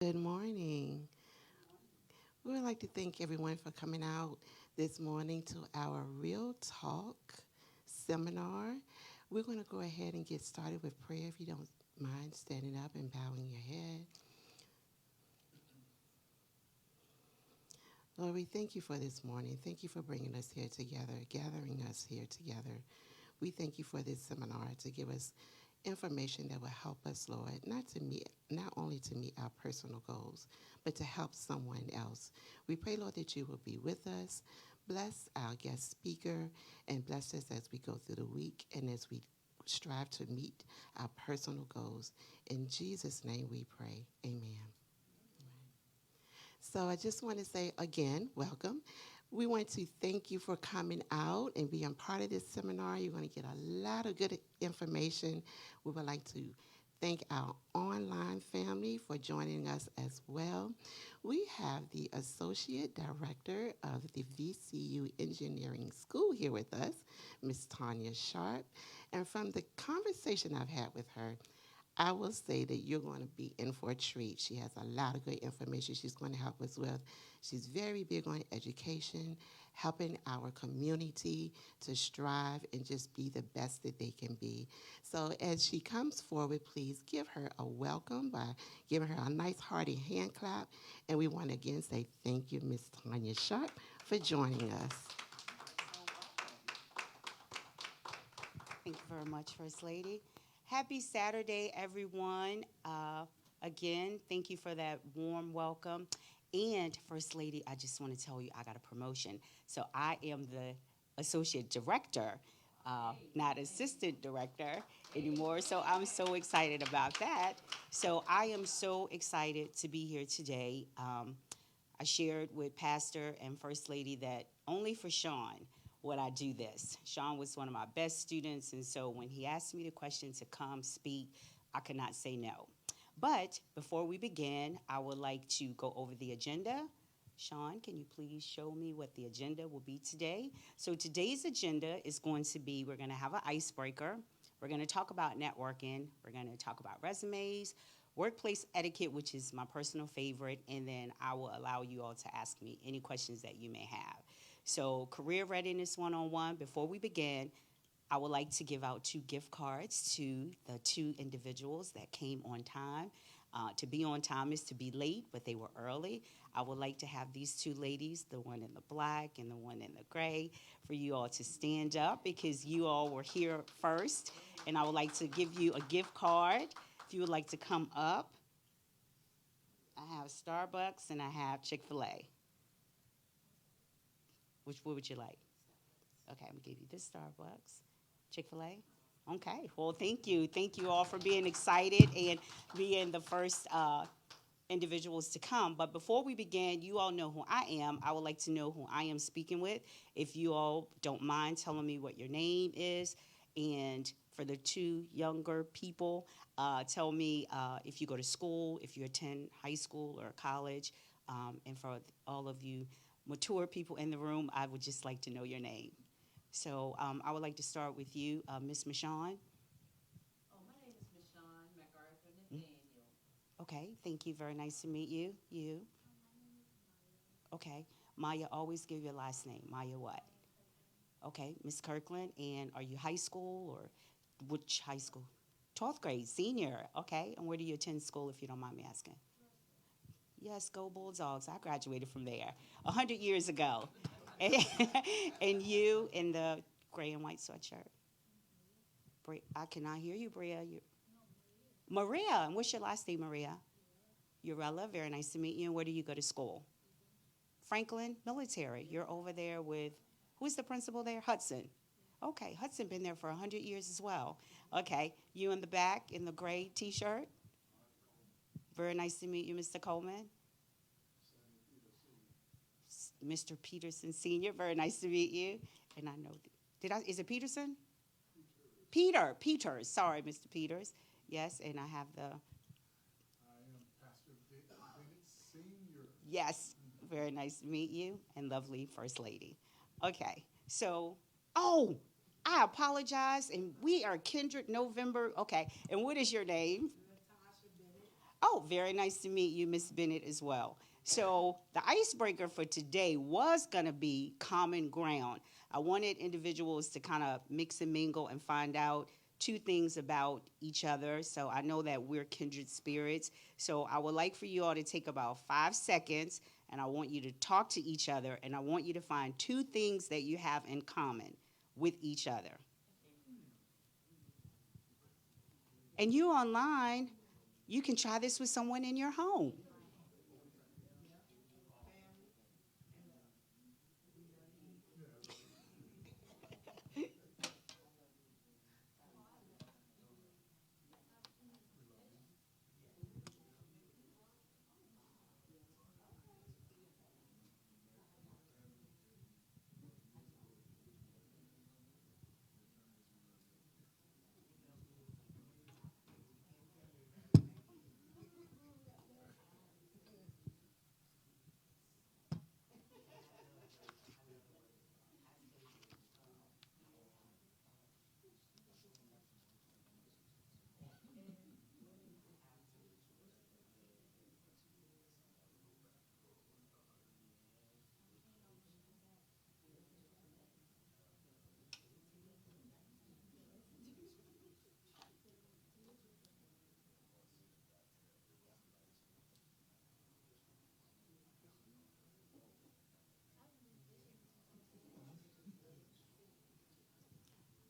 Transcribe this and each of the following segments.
Good morning. We would like to thank everyone for coming out this morning to our Real Talk seminar. We're going to go ahead and get started with prayer if you don't mind standing up and bowing your head. Lord, we thank you for this morning. Thank you for bringing us here together, gathering us here together. We thank you for this seminar to give us information that will help us, Lord, not only to meet our personal goals, but to help someone else. We pray, Lord, that you will be with us. Bless our guest speaker and bless us as we go through the week and as we strive to meet our personal goals. In Jesus' name we pray. Amen. So I just want to say again, welcome. We want to thank you for coming out and being part of this seminar. You're going to get a lot of good information. We would like to thank our online family for joining us as well. We have the Associate Director of the VCU Engineering School here with us, Ms. Tanya Sharp. And from the conversation I've had with her, I will say that you're going to be in for a treat. She has a lot of great information she's going to help us with. She's very big on education, helping our community to strive and just be the best that they can be. So as she comes forward, please give her a welcome by giving her a nice hearty hand clap. And we want to again say thank you, Ms. Tanya Sharp, for joining us. Thank you very much, First Lady. Happy Saturday, everyone. Again, thank you for that warm welcome. And First Lady, I just want to tell you I got a promotion. So I am the Associate Director, not Assistant Director anymore. So I'm so excited about that. So I am so excited to be here today. I shared with Pastor and First Lady that only for Sean would I do this. Sean was one of my best students, and so when he asked me the question to come speak, I could not say no. But before we begin, I would like to go over the agenda. Sean, can you please show me what the agenda will be today? So today's agenda is going to be, we're going to have an icebreaker. We're going to talk about networking. We're going to talk about resumes, workplace etiquette, which is my personal favorite, and then I will allow you all to ask me any questions that you may have. So Career Readiness 101, before we begin, I would like to give out 2 gift cards to the 2 individuals that came on time. To be on time is to be late, but they were early. I would like to have these 2 ladies, the one in the black and the one in the gray, for you all to stand up because you all were here first. And I would like to give you a gift card if you would like to come up. I have Starbucks and I have Chick-fil-A. What would you like? Okay, I'm gonna give you this Starbucks. Chick-fil-A? Okay, well, thank you. Thank you all for being excited and being the first individuals to come. But before we begin, you all know who I am. I would like to know who I am speaking with. If you all don't mind telling me what your name is. And for the 2 younger people, tell me if you go to school, if you attend high school or college. And for all of you mature people in the room, I would just like to know your name. So I would like to start with you, Miss Michonne. Oh, my name is Michonne MacArthur Nathaniel. Okay, thank you. Very nice to meet you. You. Okay. Maya, always give your last name. Maya what? Okay, Miss Kirkland. And are you high school or which high school? 12th grade, senior. Okay, and where do you attend school if you don't mind me asking? Yes, go Bulldogs. I graduated from there 100 years ago. And you in the gray and white sweatshirt. I cannot hear you, Bria. Maria. And what's your last name, Maria? Urella. Very nice to meet you. And where do you go to school? Franklin Military. You're over there with, who's the principal there? Hudson. Okay, Hudson been there for 100 years as well. Okay, you in the back in the gray T-shirt. Very nice to meet you, Mr. Coleman. Mr. Peterson Sr., very nice to meet you. And I know, is it Peterson? Peters, sorry, Mr. Peters. Yes, and I have the. I am Pastor Bennett Senior. Yes, very nice to meet you, and lovely First Lady. Okay, so, oh, I apologize, and we are Kindred November. Okay, and what is your name? Natasha Bennett. Oh, very nice to meet you, Miss Bennett, as well. So, the icebreaker for today was going to be common ground. I wanted individuals to kind of mix and mingle and find out two things about each other. So, I know that we're kindred spirits. So, I would like for you all to take about 5 seconds and I want you to talk to each other and I want you to find two things that you have in common with each other. And you online, you can try this with someone in your home.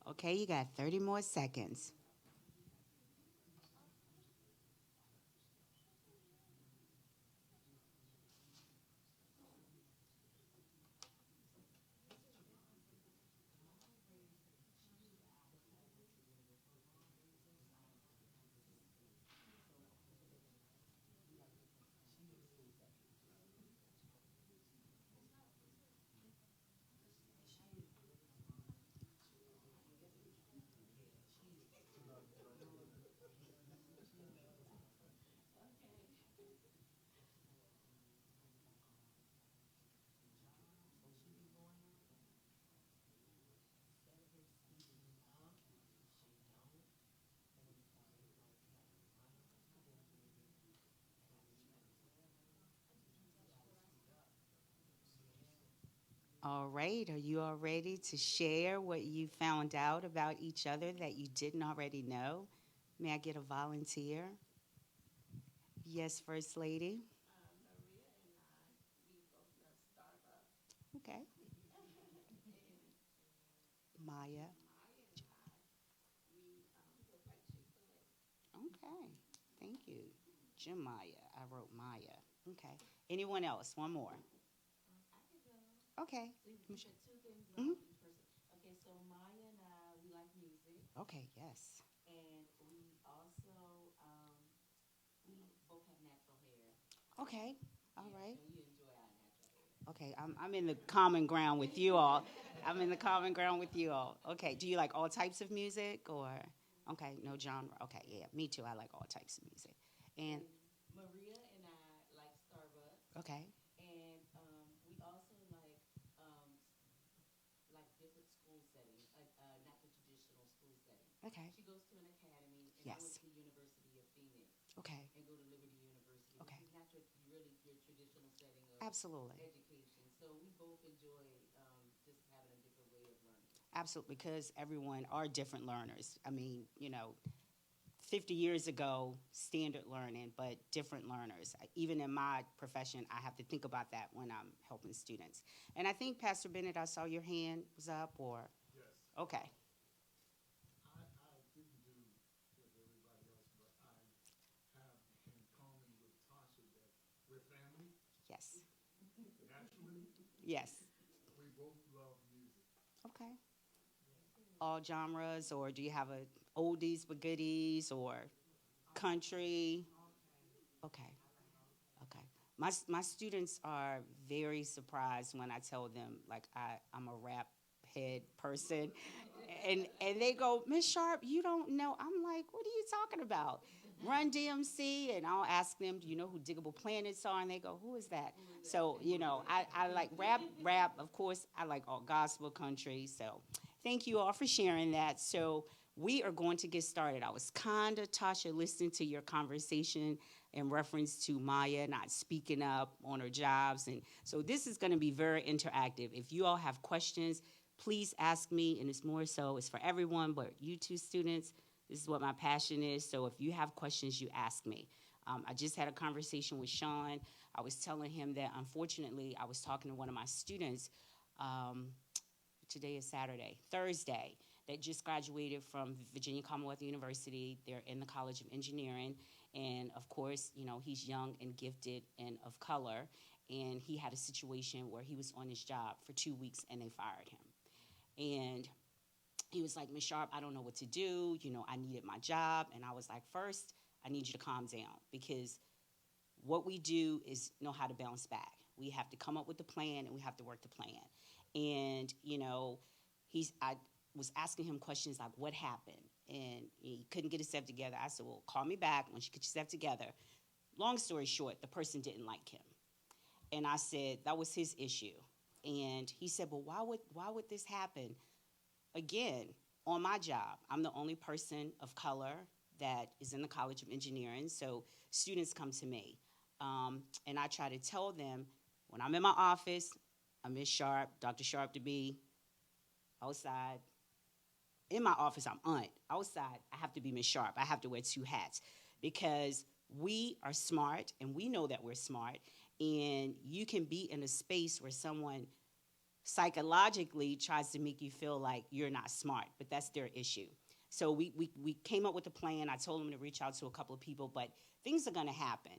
Okay, you got 30 more seconds. All right, are you all ready to share what you found out about each other that you didn't already know? May I get a volunteer? Yes, First Lady. Maria and I, we both love Starbucks. Okay. And Maya. Maya and I, we both like Chick-fil-A. Okay. Thank you. Jemaya. I wrote Maya. Okay. Anyone else? One more. I could go. Okay. So you said two things Hmm. about each person. Okay, so Maya and I, we like music, Okay. Yes. and we also we both have natural hair. Okay. All Yeah, right. and we enjoy our natural hair. Okay, I'm in the common ground with you all. I'm in the common ground with you all. Okay, do you like all types of music or? Okay, no genre. Okay, yeah, me too. I like all types of music. And And Maria and I like Starbucks, okay, and we also like different school settings, not the traditional school setting. okay, She goes to an academy, and I went yes, to the University of Phoenix okay, and go to Liberty University, which okay, is not really your traditional setting of absolutely, education. So we both enjoy just having a different way of learning. absolutely, because everyone are different learners. I mean, 50 years ago, standard learning, but different learners. Even in my profession, I have to think about that when I'm helping students. And I think, Pastor Bennett, I saw your hand was up, or? Yes. Okay, I didn't do with everybody else, but I have in common with Tasha that we're family. yes, Naturally, yes. we both love music. Okay. All genres, or do you have a oldies but goodies, or country? Okay, okay. My students are very surprised when I tell them like I'm a rap head person, and they go, Miss Sharp, you don't know. I'm like, what are you talking about? Run DMC, and I'll ask them, do you know who Diggable Planets are? And they go, who is that? So I like rap. Of course, I like all gospel country. So thank you all for sharing that. So we are going to get started. I was kind of, Tasha, listening to your conversation in reference to Maya not speaking up on her jobs. And so this is going to be very interactive. If you all have questions, please ask me. And it's more so, it's for everyone, but you two students, this is what my passion is. So if you have questions, you ask me. I just had a conversation with Sean. I was telling him that unfortunately, I was talking to one of my students. Um, Today is Saturday, Thursday, that just graduated from Virginia Commonwealth University. They're in the College of Engineering. And of course, you know, he's young and gifted and of color. And he had a situation where he was on his job for 2 weeks and they fired him. And he was like, Ms. Sharp, I don't know what to do. You know, I needed my job. And I was like, first, I need you to calm down, because what we do is know how to bounce back. We have to come up with the plan and we have to work the plan. And, you know, I was asking him questions like, what happened? And he couldn't get himself together. I said, well, call me back once you get yourself together. Long story short, the person didn't like him. And I said, that was his issue. And he said, well, why would this happen? Again, on my job, I'm the only person of color that is in the College of Engineering, so students come to me. And I try to tell them, when I'm in my office, I'm Ms. Sharp, Dr. Sharp to be. Outside, in my office, I'm Aunt. Outside, I have to be Ms. Sharp. I have to wear 2 hats, because we are smart, and we know that we're smart, and you can be in a space where someone psychologically tries to make you feel like you're not smart, but that's their issue. So we came up with a plan. I told them to reach out to a couple of people, but things are going to happen.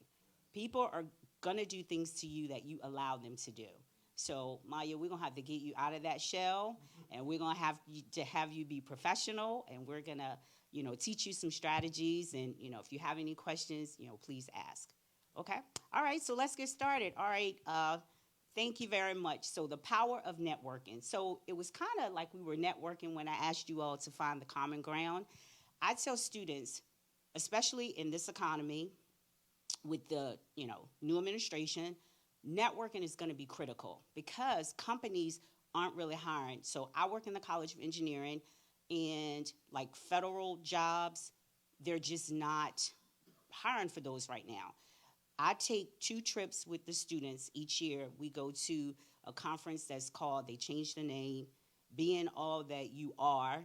People are going to do things to you that you allow them to do. So, Maya, we're going to have to get you out of that shell, and we're going to have you be professional, and we're going to, you know, teach you some strategies. And, you know, if you have any questions, you know, please ask. Okay? All right, so let's get started. All right, thank you very much. So the power of networking. So it was kind of like we were networking when I asked you all to find the common ground. I tell students, especially in this economy with the, you know, new administration, networking is going to be critical because companies aren't really hiring. So I work in the College of Engineering, and like federal jobs, they're just not hiring for those right now. I take 2 trips with the students each year. We go to a conference that's called, they changed the name, Being All That You Are,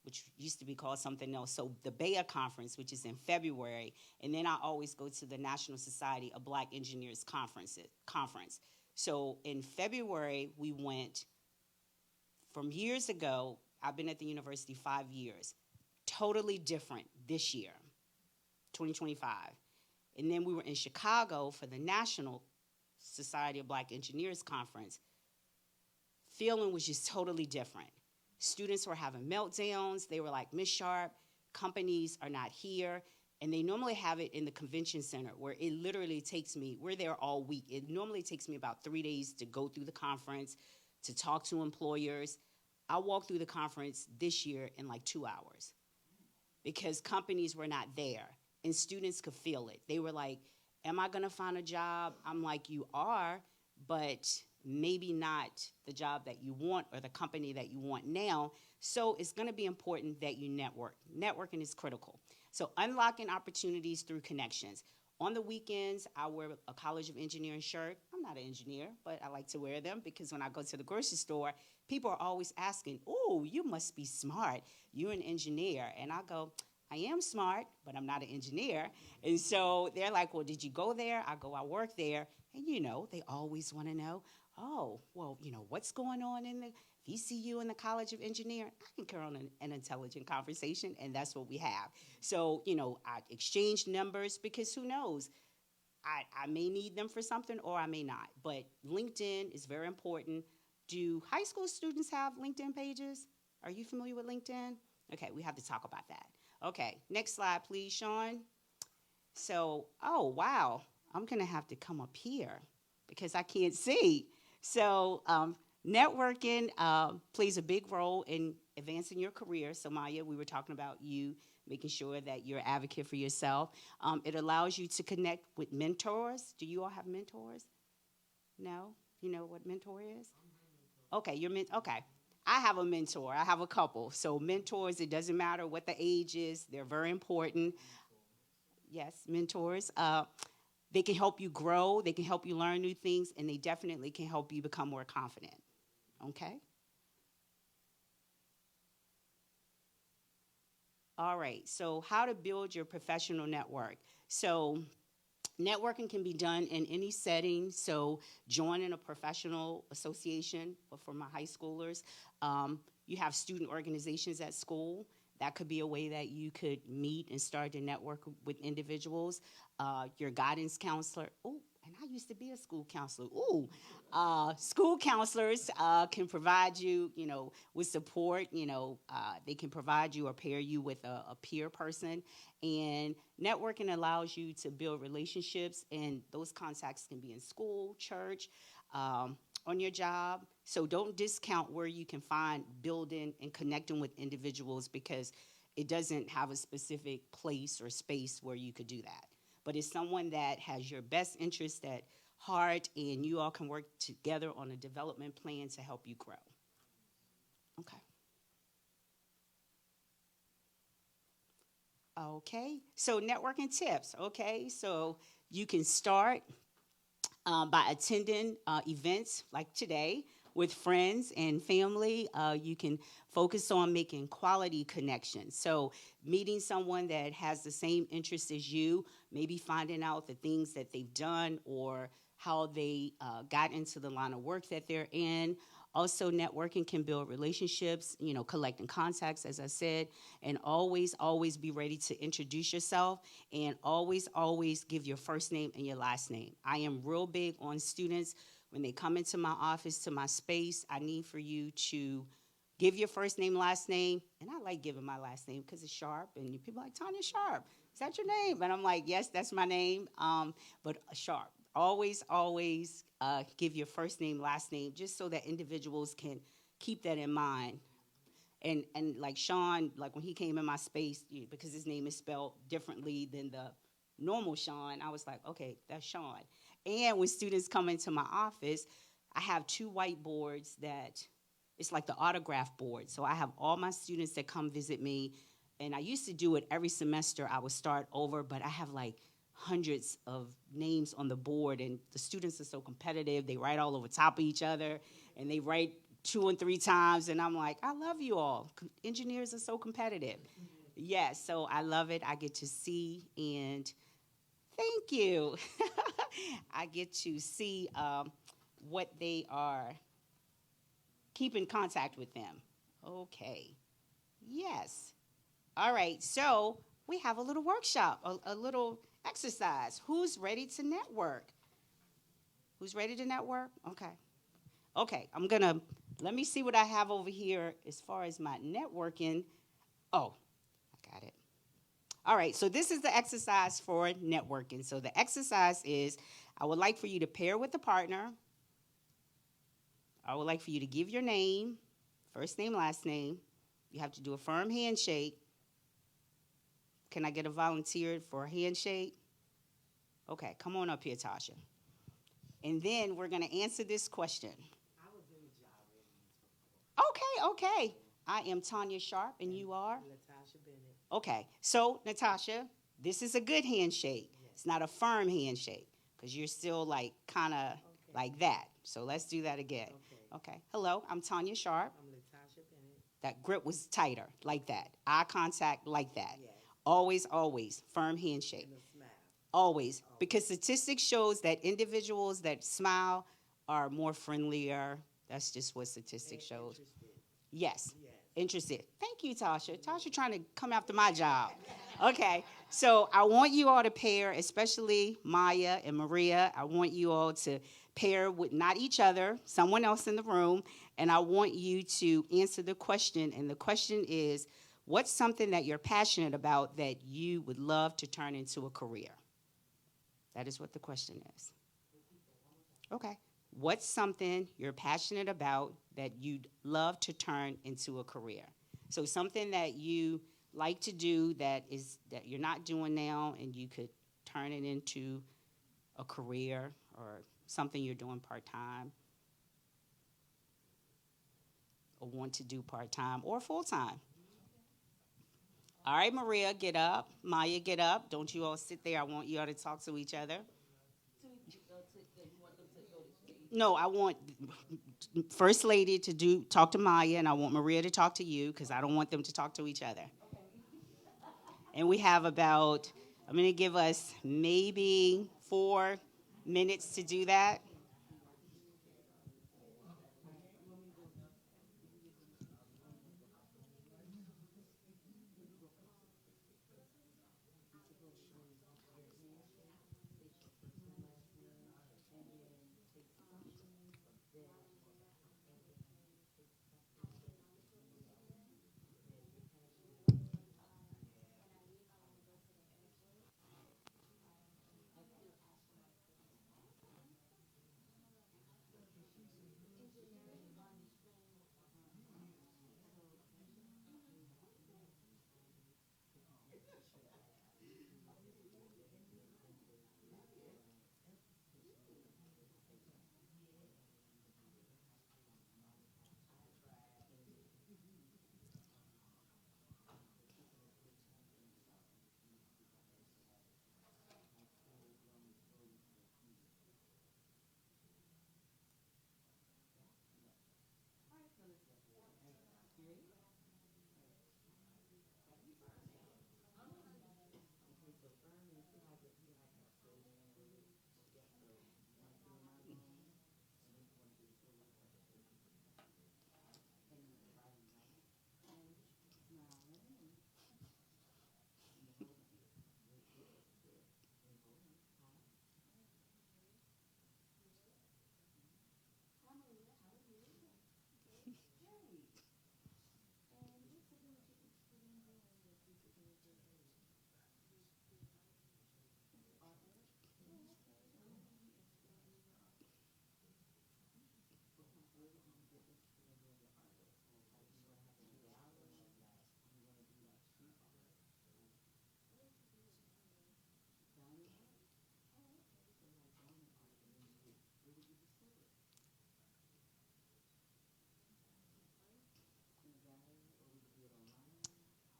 which used to be called something else. So the BEA conference, which is in February, and then I always go to the National Society of Black Engineers conference. So in February, we went, from years ago, I've been at the university 5 years, totally different this year, 2025. And then we were in Chicago for the National Society of Black Engineers Conference. Feeling was just totally different. Students were having meltdowns. They were like, Ms. Sharp, companies are not here. And they normally have it in the convention center, where it literally takes me, we're there all week. It normally takes me about 3 days to go through the conference, to talk to employers. I walked through the conference this year in like 2 hours because companies were not there. And students could feel it. They were like, am I going to find a job? I'm like, you are, but maybe not the job that you want or the company that you want now. So it's going to be important that you network. Networking is critical. So unlocking opportunities through connections. On the weekends, I wear a College of Engineering shirt. I'm not an engineer, but I like to wear them because when I go to the grocery store, people are always asking, oh, you must be smart. You're an engineer. And I go, I am smart, but I'm not an engineer. And so they're like, well, did you go there? I go, I work there. And, you know, they always want to know, oh, well, you know, what's going on in the VCU and the College of Engineering? I can carry on an intelligent conversation, and that's what we have. So, you know, I exchange numbers because who knows? I may need them for something or I may not. But LinkedIn is very important. Do high school students have LinkedIn pages? Are you familiar with LinkedIn? Okay, we have to talk about that. Okay, next slide, please, Sean. So, oh, wow. I'm going to have to come up here because I can't see. So, networking plays a big role in advancing your career. So, Maya, we were talking about you making sure that you're an advocate for yourself. It allows you to connect with mentors. Do you all have mentors? No? You know what mentor is? Okay, you're okay. I have a mentor. I have a couple. So mentors, it doesn't matter what the age is. They're very important. Yes, mentors. They can help you grow. They can help you learn new things, and they definitely can help you become more confident. Okay. All right. So how to build your professional network. So networking can be done in any setting. So joining a professional association for my high schoolers. You have student organizations at school. That could be a way that you could meet and start to network with individuals. Your guidance counselor. Oh, and I used to be a school counselor. Ooh, school counselors can provide you, with support. They can provide you or pair you with a peer person. And networking allows you to build relationships, and those contacts can be in school, church, on your job. So don't discount where you can find building and connecting with individuals because it doesn't have a specific place or space where you could do that. But it's someone that has your best interest at heart, and you all can work together on a development plan to help you grow. Okay. Okay. So networking tips. Okay. So you can start by attending events like today with friends and family. You can focus on making quality connections. So, meeting someone that has the same interests as you, maybe finding out the things that they've done or how they got into the line of work that they're in. Also, networking can build relationships, collecting contacts, as I said, and always be ready to introduce yourself and always give your first name and your last name. I am real big on students when they come into my office, to my space. I need for you to give your first name, last name, and I like giving my last name because it's Sharp, and people are like, Tanya Sharp, is that your name? And I'm like, yes, that's my name, but Sharp. Always give your first name, last name, just so that individuals can keep that in mind. And like Sean, like when he came in my space, because his name is spelled differently than the normal Sean, I was like, okay, that's Sean. And when students come into my office, I have two whiteboards that it's like the autograph board. So I have all my students that come visit me, and I used to do it every semester. I would start over, but I have like hundreds of names on the board, and the students are so competitive. They write all over top of each other, and they write 2 and 3 times, and I'm like, I love you all. Engineers are so competitive. Yes, so I love it. I get to see, and thank you. I get to see what they are, keep in contact with them. Okay. Yes. All right. So we have a little workshop, a little exercise. Who's ready to network? Who's ready to network? Okay. Okay. Let me see what I have over here as far as my networking. Oh, I got it. All right. So this is the exercise for networking. So the exercise is I would like for you to pair with a partner. I would like for you to give your name, first name, last name. You have to do a firm handshake. Can I get a volunteer for a handshake? Okay, come on up here, Tasha. And then we're going to answer this question. I was in the job ready. Okay. I am Tanya Sharp, and you are? Latasha Bennett. Okay, so Natasha, this is a good handshake. Yes. It's not a firm handshake because you're still like kind of like that. So let's do that again. Okay. Hello, I'm Tanya Sharp. I'm Latasha Bennett. That grip was tighter, like that. Eye contact, like that. Yes. Always, firm handshake. And a smile. Always. Because statistics shows that individuals that smile are more friendlier. That's just what statistics shows. Interested. Yes. Yes. Interested. Thank you, Tasha. Tasha trying to come after my job. Okay. So I want you all to pair, especially Maya and Maria. I want you all to pair with not each other, someone else in the room, and I want you to answer the question. And the question is, what's something that you're passionate about that you would love to turn into a career? That is what the question is. Okay. What's something you're passionate about that you'd love to turn into a career? So something that you like to do that you're not doing now, and you could turn it into a career or something you're doing part-time. or want to do part time or full time. All right, Maria, get up. Maya, get up. Don't you all sit there. I want you all to talk to each other. No, I want First Lady to do talk to Maya, and I want Maria to talk to you because I don't want them to talk to each other. And we have about, I'm going to give us maybe 4 minutes to do that.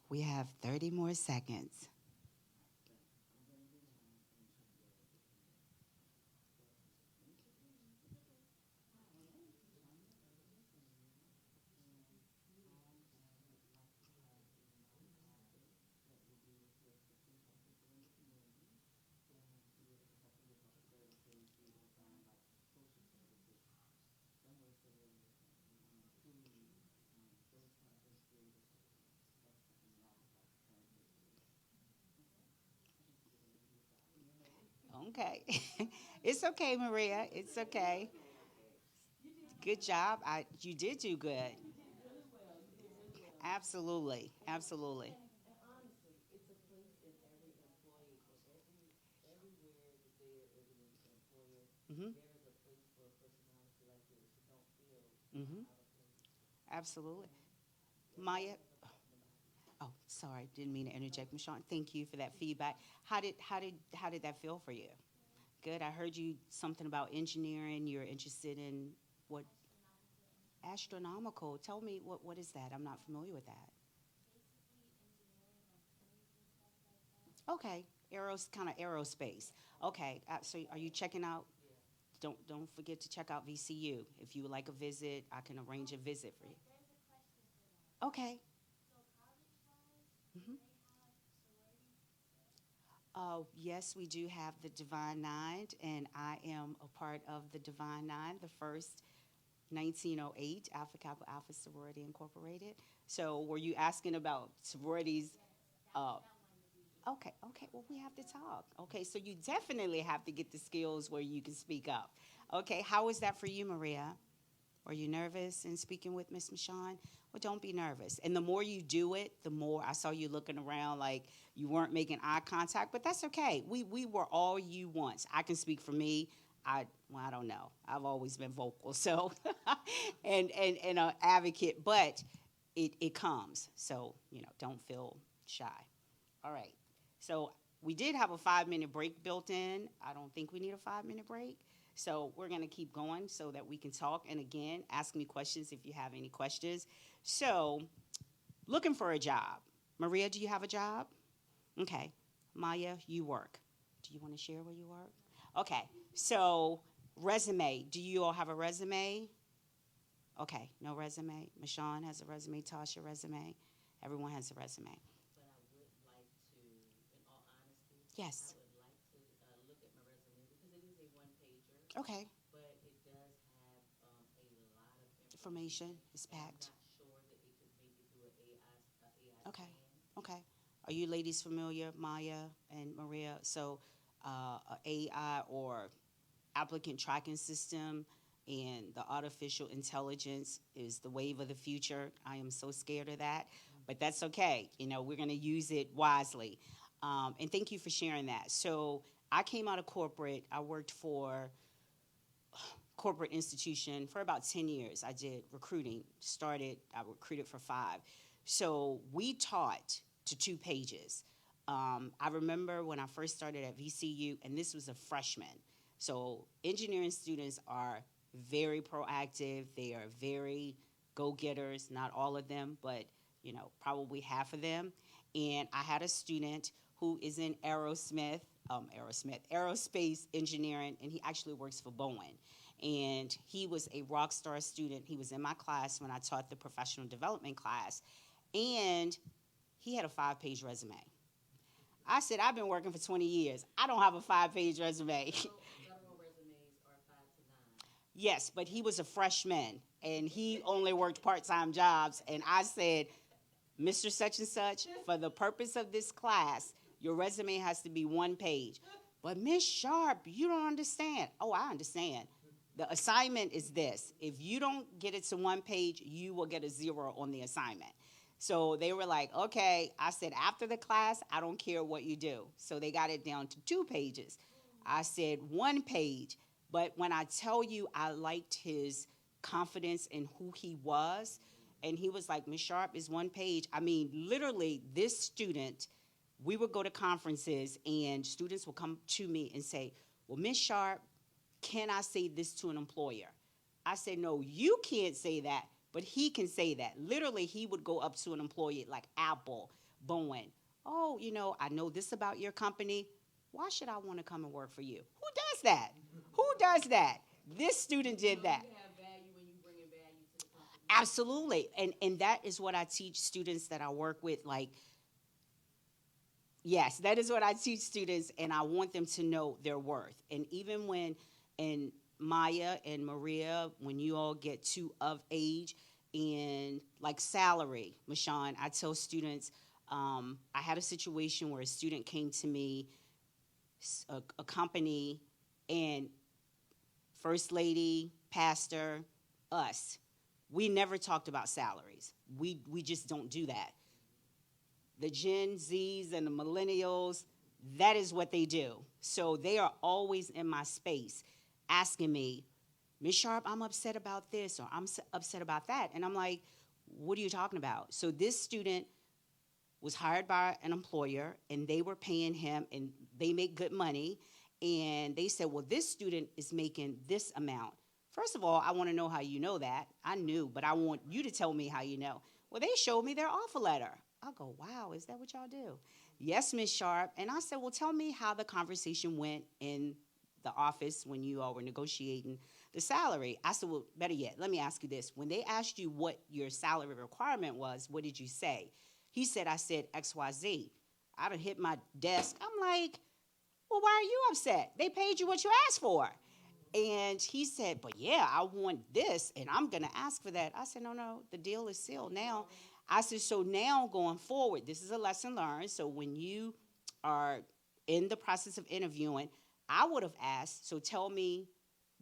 We have 30 more seconds. Okay. It's okay, Maria. It's okay. Good job. You did do good. Absolutely. Absolutely. Mhm. Mhm. Absolutely. Maya. Oh, sorry. Didn't mean to interject, Michonne. Thank you for that feedback. How did that feel for you? Good. I heard you something about engineering. You're interested in what astronomical. Tell me what is that? I'm not familiar with that. Okay, kind of aerospace. Okay, so are you checking out? Don't forget to check out VCU. If you would like a visit, I can arrange a visit for you. Okay. hmm yes, we do have the Divine Nine, and I am a part of the Divine Nine, the first 1908 Alpha Kappa Alpha Sorority Incorporated. So, were you asking about sororities? Uh, okay, okay. Well, we have to talk. Okay, so you definitely have to get the skills where you can speak up. Okay, how was that for you, Maria? Are you nervous in speaking with Miss Michon? Well, don't be nervous. And the more you do it, the more I saw you looking around like you weren't making eye contact, but that's okay. We were all you once. I can speak for me. I don't know. I've always been vocal, so and an advocate, but it comes. So don't feel shy. All right. So we did have a 5 minute break built in. I don't think we need a 5 minute break. So we're going to keep going so that we can talk. And again, ask me questions if you have any questions. So, looking for a job. Maria, do you have a job? Okay. Maya, you work. Do you want to share where you work? Okay. So, resume. Do you all have a resume? Okay. No resume. Michonne has a resume. Tasha, resume. Everyone has a resume. But I would like to, in all honesty, Yes. I would like to look at my resume because it is a one pager, Okay. but it does have a lot of Information information, is and I'm packed. not sure that it could make it through an AI Okay. scan. Okay. Are you ladies familiar, Maya and Maria? So, a AI or applicant tracking system and the artificial intelligence is the wave of the future. I am so scared of that, but that's okay. You know, we're going to use it wisely. And thank you for sharing that. So, I came out of corporate. I worked for corporate institution for about 10 years. I did recruiting. I recruited for 5. So we taught to 2 pages. I remember when I first started at VCU, and this was a freshman. So engineering students are very proactive. They are very go-getters. Not all of them, but probably half of them. And I had a student who is in aerospace engineering, and he actually works for Boeing. And he was a rock star student. He was in my class when I taught the professional development class, and he had a 5-page resume. I said, I've been working for 20 years. I don't have a 5-page resume. So federal resumes are 5 to 9. Yes, but he was a freshman, and he only worked part-time jobs. And I said, Mr. Such and Such, for the purpose of this class, your resume has to be 1 page. But Miss Sharp, you don't understand. Oh, I understand. The assignment is this. If you don't get it to 1 page, you will get a 0 on the assignment. So they were like, okay. I said, after the class, I don't care what you do. So they got it down to 2 pages. I said 1 page. But when I tell you I liked his confidence in who he was, and he was like, Miss Sharp is 1 page. I mean, literally, this student, we would go to conferences, and students would come to me and say, well, Miss Sharp, can I say this to an employer? I said, no, you can't say that, but he can say that. Literally, he would go up to an employee like Apple, Boeing. Oh, I know this about your company. Why should I want to come and work for you? Who does that? Who does that? This student did that. You have value when you bring in value to the company. Absolutely. And that is what I teach students that I work with. Like, yes, that is what I teach students, and I want them to know their worth. And even and Maya and Maria, when you all get to of age, and like salary, Michonne, I tell students, I had a situation where a student came to me, a company, and first lady, pastor, us, we never talked about salaries. We just don't do that. The Gen Zs and the millennials, that is what they do. So they are always in my space asking me, Miss Sharp, I'm upset about this, or I'm upset about that. And I'm like, what are you talking about? So this student was hired by an employer, and they were paying him, and they make good money. And they said, well, this student is making this amount. First of all, I want to know how you know that. I knew, but I want you to tell me how you know. Well, they showed me their offer letter. I go, wow, is that what y'all do? Yes, Miss Sharp. And I said, well, tell me how the conversation went in the office when you all were negotiating the salary. I said, well, better yet, let me ask you this. When they asked you what your salary requirement was, what did you say? He said, I said XYZ. I done hit my desk. I'm like, well, why are you upset? They paid you what you asked for. And he said, but yeah, I want this, and I'm going to ask for that. I said, no, the deal is sealed now. I said, so now going forward, this is a lesson learned. So when you are in the process of interviewing, I would have asked, so tell me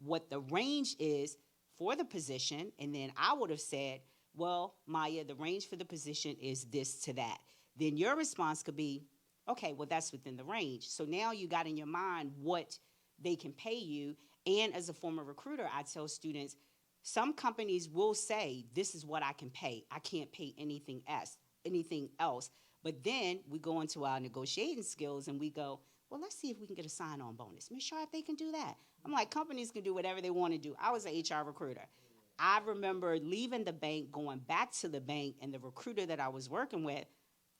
what the range is for the position. And then I would have said, well, Maya, the range for the position is this to that. Then your response could be, okay, well, that's within the range. So now you got in your mind what they can pay you. And as a former recruiter, I tell students, some companies will say, this is what I can pay. I can't pay anything else. But then we go into our negotiating skills and we go, Well, let's see if we can get a sign-on bonus. Miss Sharp, they can do that. I'm like, companies can do whatever they want to do. I was an HR recruiter. I remember leaving the bank, going back to the bank, and the recruiter that I was working with,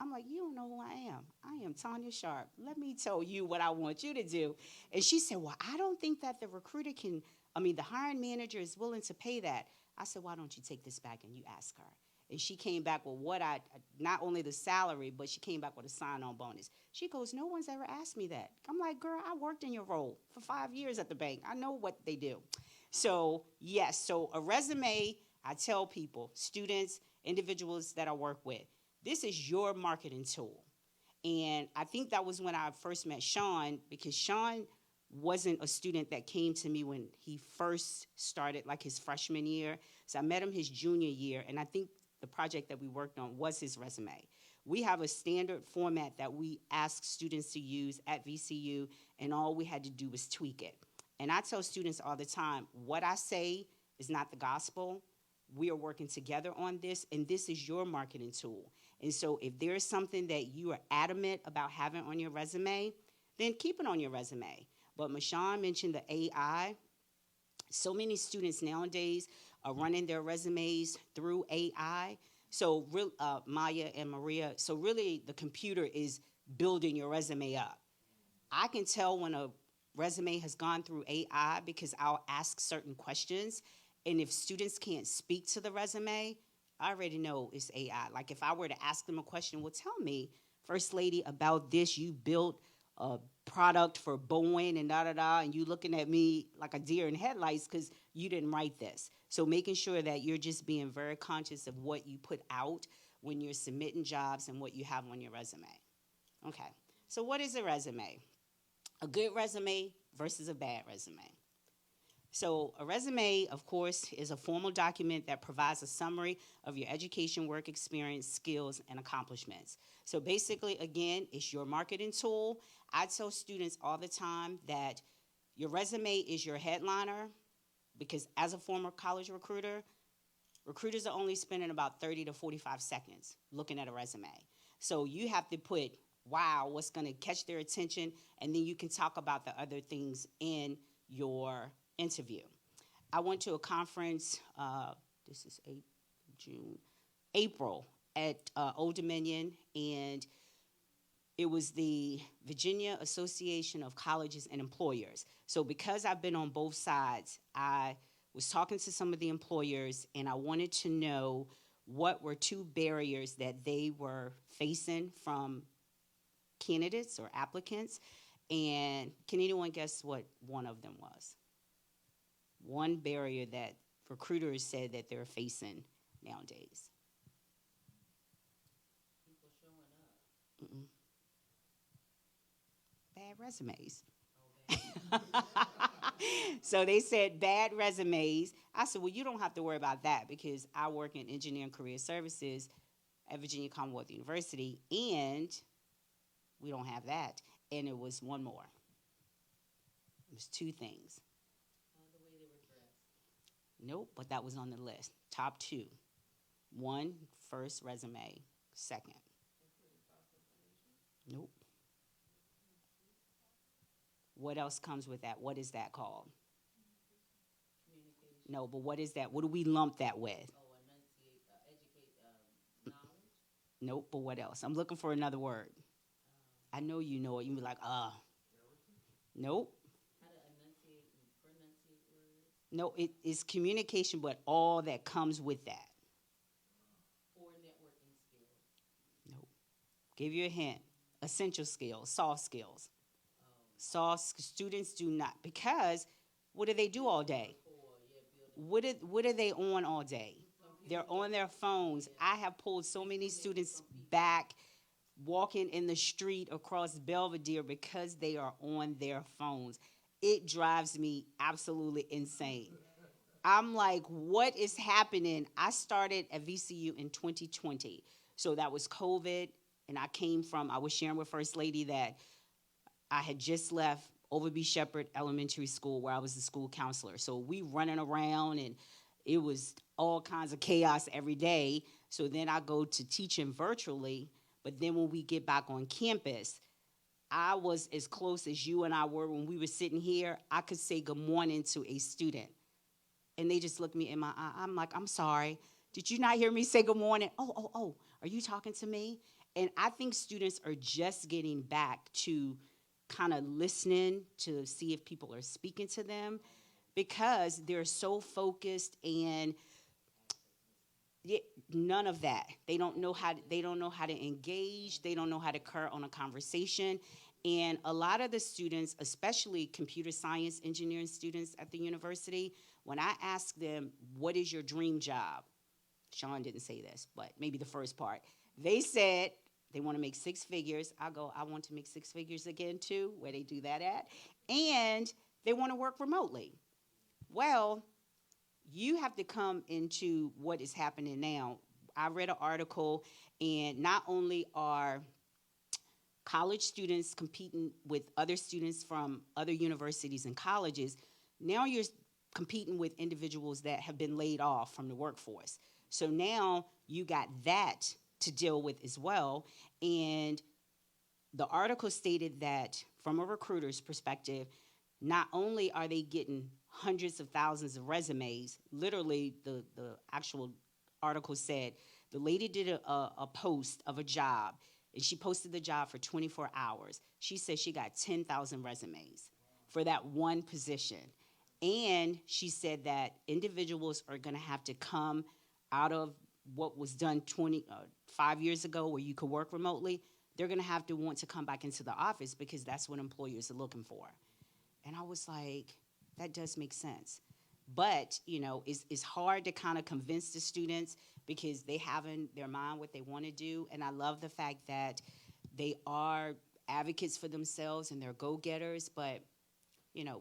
I'm like, you don't know who I am. I am Tanya Sharp. Let me tell you what I want you to do. And she said, well, I don't think that the recruiter can, the hiring manager is willing to pay that. I said, why don't you take this back and you ask her? And she came back with not only the salary, but she came back with a sign-on bonus. She goes, no one's ever asked me that. I'm like, girl, I worked in your role for 5 years at the bank. I know what they do. So, yes, so a resume, I tell people, students, individuals that I work with, this is your marketing tool. And I think that was when I first met Sean, because Sean wasn't a student that came to me when he first started, like his freshman year. So I met him his junior year, and I think the project that we worked on was his resume. We have a standard format that we ask students to use at VCU, and all we had to do was tweak it. And I tell students all the time, what I say is not the gospel. We are working together on this, and this is your marketing tool. And so if there is something that you are adamant about having on your resume, then keep it on your resume. But Mashawn mentioned the AI. So many students nowadays are running their resumes through AI. So Maya and Maria, so really the computer is building your resume up. I can tell when a resume has gone through AI because I'll ask certain questions. And if students can't speak to the resume, I already know it's AI. Like if I were to ask them a question, well, tell me, First Lady, about this. You built a product for Boeing and da-da-da, and you looking at me like a deer in headlights because you didn't write this. So making sure that you're just being very conscious of what you put out when you're submitting jobs and what you have on your resume. Okay, so what is a resume? A good resume versus a bad resume. So a resume, of course, is a formal document that provides a summary of your education, work experience, skills, and accomplishments. So basically, again, it's your marketing tool. I tell students all the time that your resume is your headliner because as a former college recruiter, recruiters are only spending about 30 to 45 seconds looking at a resume. So you have to put, wow, what's going to catch their attention, and then you can talk about the other things in your interview. I went to a conference, this is April at Old Dominion, and it was the Virginia Association of Colleges and Employers. So because I've been on both sides, I was talking to some of the employers, and I wanted to know what were two barriers that they were facing from candidates or applicants. And can anyone guess what one of them was? One barrier that recruiters said that they're facing nowadays. People showing up. Mm-mm. Bad resumes. Oh, So they said bad resumes. I said, well, you don't have to worry about that because I work in engineering career services at Virginia Commonwealth University, and we don't have that. And it was one more. It was two things. the way they were dressed. Nope, but that was on the list. Top two. One, first resume. Second. Nope. What else comes with that? What is that called? Communication. No, but what is that? What do we lump that with? Oh, enunciate, educate, knowledge. Nope, but what else? I'm looking for another word. I know you know it. You be like, nope. How to enunciate and pronunciate words. No, it is communication, but all that comes with that. Poor networking skills. Nope. Give you a hint. Essential skills, soft skills. Students do not, because what do they do all day? What are they on all day? They're on their phones. I have pulled so many students back walking in the street across Belvedere because they are on their phones. It drives me absolutely insane. I'm like, what is happening? I started at VCU in 2020. So that was COVID, and I was sharing with First Lady that I had just left Overby Shepherd Elementary School where I was the school counselor. So we running around, and it was all kinds of chaos every day. So then I go to teaching virtually, but then when we get back on campus, I was as close as you and I were when we were sitting here. I could say good morning to a student, and they just looked me in my eye. I'm like, I'm sorry. Did you not hear me say good morning? Oh, are you talking to me? And I think students are just getting back to kind of listening to see if people are speaking to them because they're so focused and yeah, none of that. They don't know how to engage. They don't know how to curve on a conversation. And a lot of the students, especially computer science engineering students at the university, when I ask them, what is your dream job? Sean didn't say this, but maybe the first part. They said they want to make six figures. I go, I want to make six figures again too, where they do that at. And they want to work remotely. Well, you have to come into what is happening now. I read an article, and not only are college students competing with other students from other universities and colleges, now you're competing with individuals that have been laid off from the workforce. So now you got that to deal with as well. And the article stated that from a recruiter's perspective, not only are they getting hundreds of thousands of resumes, literally the actual article said the lady did a post of a job, and she posted the job for 24 hours. She said she got 10,000 resumes for that one position. And she said that individuals are going to have to come out of what was done 5 years ago where you could work remotely. They're going to have to want to come back into the office because that's what employers are looking for. And I was like, that does make sense. But, it's hard to kind of convince the students because they have in their mind what they want to do. And I love the fact that they are advocates for themselves and they're go-getters. But,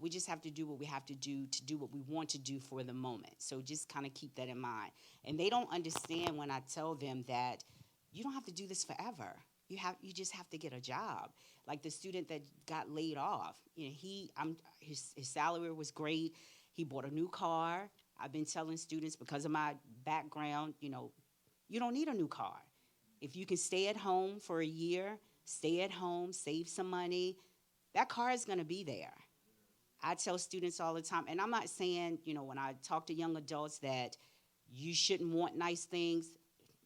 we just have to do what we have to do what we want to do for the moment. So just kind of keep that in mind. And they don't understand when I tell them that you don't have to do this forever. You just have to get a job. Like the student that got laid off, his salary was great. He bought a new car. I've been telling students because of my background, you don't need a new car. If you can stay at home for a year, stay at home, save some money, that car is going to be there. I tell students all the time, and I'm not saying, when I talk to young adults that you shouldn't want nice things.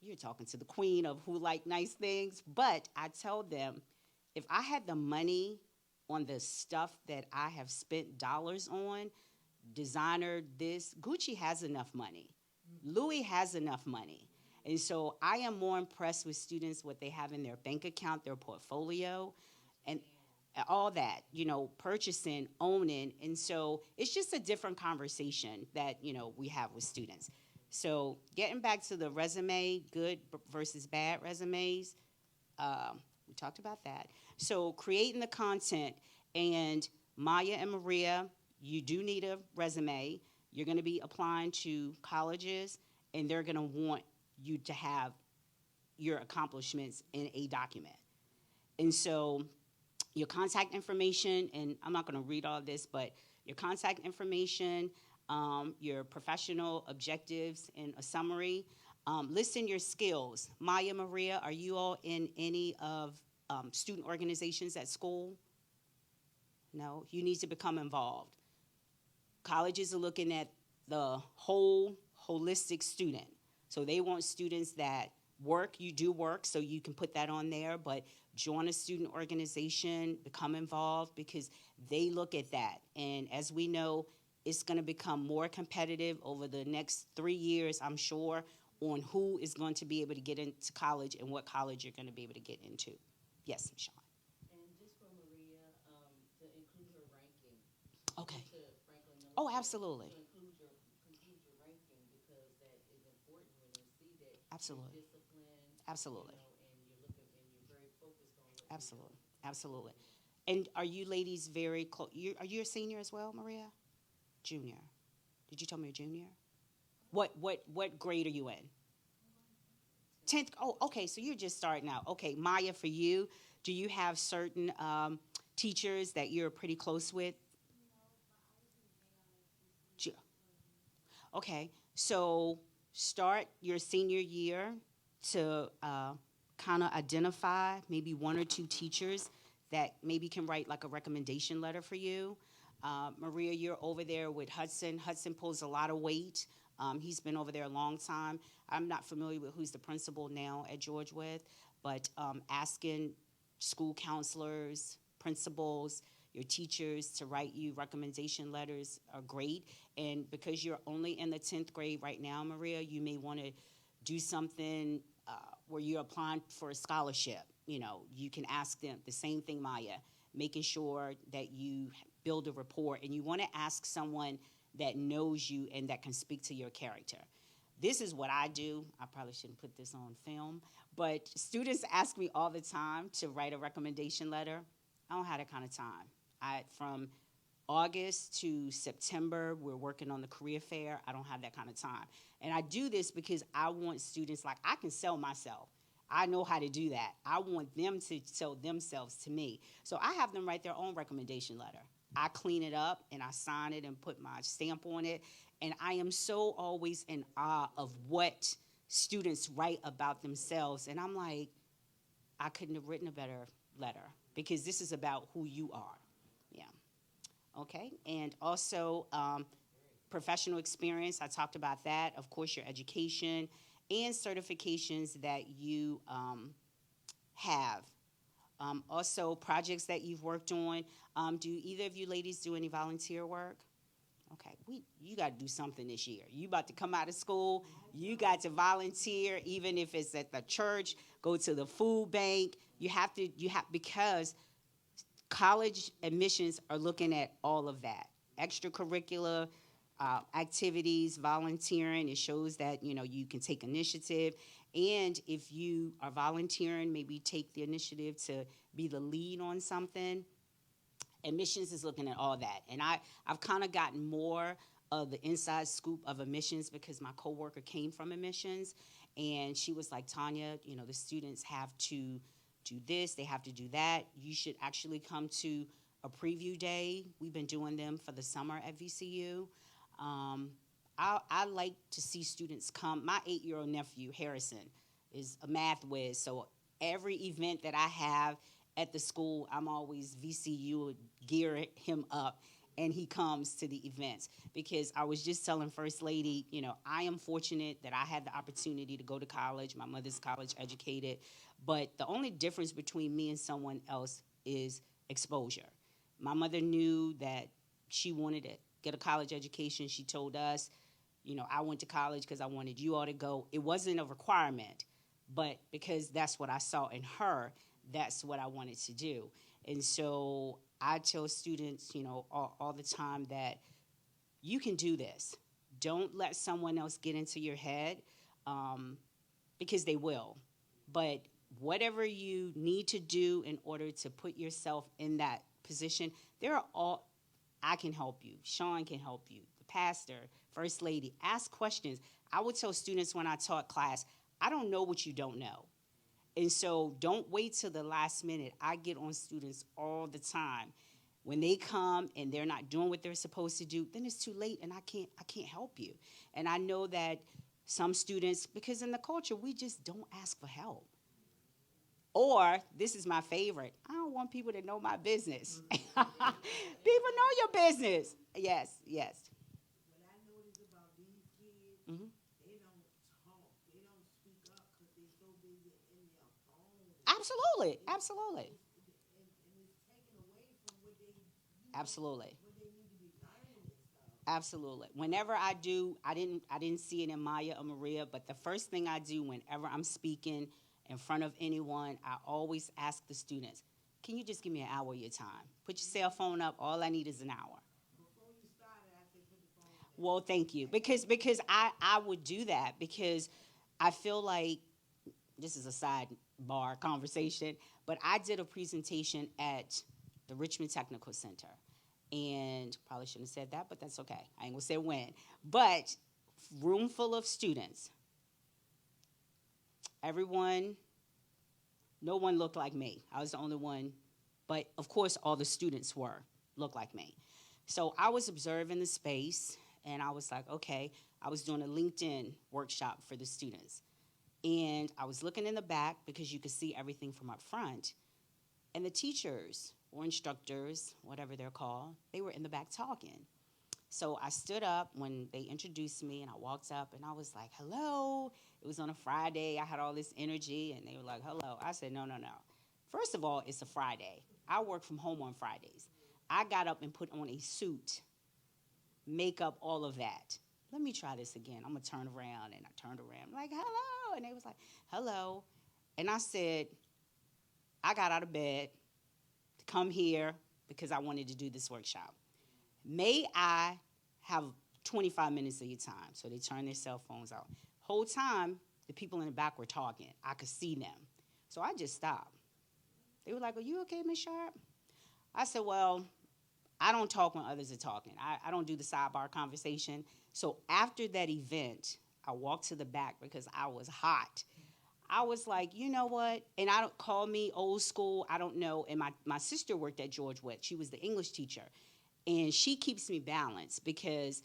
You're talking to the queen of who like nice things. But I tell them, if I had the money on the stuff that I have spent dollars on, designer, this, Gucci has enough money. Louis has enough money. And so I am more impressed with students, what they have in their bank account, their portfolio, and all that, purchasing, owning. And so it's just a different conversation that, we have with students. So getting back to the resume, good versus bad resumes, we talked about that. So creating the content, and Maya and Maria, you do need a resume. You're going to be applying to colleges, and they're going to want you to have your accomplishments in a document. And so your contact information, and I'm not going to read all this, but your contact information, your professional objectives in a summary. Listing your skills. Maya, Maria, are you all in any of student organizations at school? No, you need to become involved. Colleges are looking at the whole holistic student. So they want students that work, you do work, so you can put that on there, but join a student organization, become involved, because they look at that. And as we know, it's going to become more competitive over the next 3 years, I'm sure, on who is going to be able to get into college and what college you're going to be able to get into. Yes, Sean. And just for Maria, to include her ranking. Okay. To Franklin Oh, Military, absolutely. to include your ranking because that is important when they see that Absolutely. you're disciplined. Absolutely. And you're looking and you're very focused on what Absolutely. Absolutely. And are you ladies very close? Are you a senior as well, Maria? Junior. Did you tell me you're junior? What grade are you in? 10th. Oh, okay. So you're just starting out. Okay, Maya, for you, do you have certain teachers that you're pretty close with? Ju- Okay, so start your senior year to kind of identify maybe one or two teachers that maybe can write like a recommendation letter for you. Maria, you're over there with Hudson. Hudson pulls a lot of weight. He's been over there a long time. I'm not familiar with who's the principal now at George With, but asking school counselors, principals, your teachers to write you recommendation letters are great. And because you're only in the 10th grade right now, Maria, you may want to do something where you're applying for a scholarship. You know, you can ask them the same thing, Maya, making sure that you build a rapport, and you want to ask someone that knows you and that can speak to your character. This is what I do. I probably shouldn't put this on film, but students ask me all the time to write a recommendation letter. I don't have that kind of time. From August to September, we're working on the career fair. I don't have that kind of time. And I do this because I want students, like, I can sell myself. I know how to do that. I want them to sell themselves to me. So I have them write their own recommendation letter. I clean it up and I sign it and put my stamp on it. And I am so always in awe of what students write about themselves. And I'm like, I couldn't have written a better letter, because this is about who you are. Yeah. Okay. And also, professional experience, I talked about that. Of course, your education and certifications that you have. Also, projects that you've worked on. Do either of you ladies do any volunteer work? Okay, you got to do something this year. You about to come out of school, you got to volunteer, even if it's at the church, go to the food bank. You have because college admissions are looking at all of that. Extracurricular activities, volunteering. It shows that, you know, you can take initiative. And if you are volunteering, maybe take the initiative to be the lead on something. Admissions is looking at all that. And I've kind of gotten more of the inside scoop of admissions because my coworker came from admissions. And she was like, Tanya, you know, the students have to do this, they have to do that. You should actually come to a preview day. We've been doing them for the summer at VCU. I like to see students come. My 8-year-old nephew, Harrison, is a math whiz. So every event that I have at the school, I'm always VCU gear him up, and he comes to the events. Because I was just telling First Lady, you know, I am fortunate that I had the opportunity to go to college. My mother's college educated. But the only difference between me and someone else is exposure. My mother knew that she wanted to get a college education. She told us, you know, I went to college because I wanted you all to go. It wasn't a requirement, but because that's what I saw in her, that's what I wanted to do. And so I tell students, you know, all the time that you can do this. Don't let someone else get into your head, because they will. But whatever you need to do in order to put yourself in that position, I can help you. Sean can help you. The pastor, First Lady, ask questions. I would tell students when I taught class, I don't know what you don't know. And so don't wait till the last minute. I get on students all the time. When they come and they're not doing what they're supposed to do, then it's too late and I can't help you. And I know that some students, because in the culture, we just don't ask for help. Or, this is my favorite, I don't want people to know my business. People know your business. Yes. What I notice about these kids, Mhm. they don't talk. They don't speak up because they're so busy in their phone. Absolutely. And it's taken away from what they Absolutely. what they need to be learning and stuff. Absolutely. Whenever I do, I didn't see it in Maya or Maria, but the first thing I do whenever I'm speaking in front of anyone, I always ask the students, can you just give me an hour of your time? Put your cell phone up. All I need is an hour. Before you started, I said put the phone down. Well, thank you. Because I would do that because I feel like, this is a sidebar conversation, but I did a presentation at the Richmond Technical Center. And probably shouldn't have said that, but that's okay. I ain't gonna say when. But room full of students. No one looked like me. I was the only one. But of course, all the students looked like me. So I was observing the space, and I was like, okay, I was doing a LinkedIn workshop for the students. And I was looking in the back because you could see everything from up front. And the teachers or instructors, whatever they're called, they were in the back talking. So I stood up when they introduced me and I walked up and I was like, hello. It was on a Friday. I had all this energy and they were like, hello. I said, no, no, no. First of all, it's a Friday. I work from home on Fridays. I got up and put on a suit, makeup, all of that. Let me try this again. I'm going to turn around. And I turned around, like, hello. And they was like, hello. And I said, I got out of bed to come here because I wanted to do this workshop. May I have 25 minutes of your time? So they turned their cell phones out. Whole time, the people in the back were talking. I could see them. So I just stopped. They were like, are you okay, Miss Sharp? I said, well, I don't talk when others are talking. I don't do the sidebar conversation. So after that event, I walked to the back because I was hot. I was like, you know what? And I don't call me old school. I don't know. And my sister worked at George Witt. She was the English teacher. And she keeps me balanced because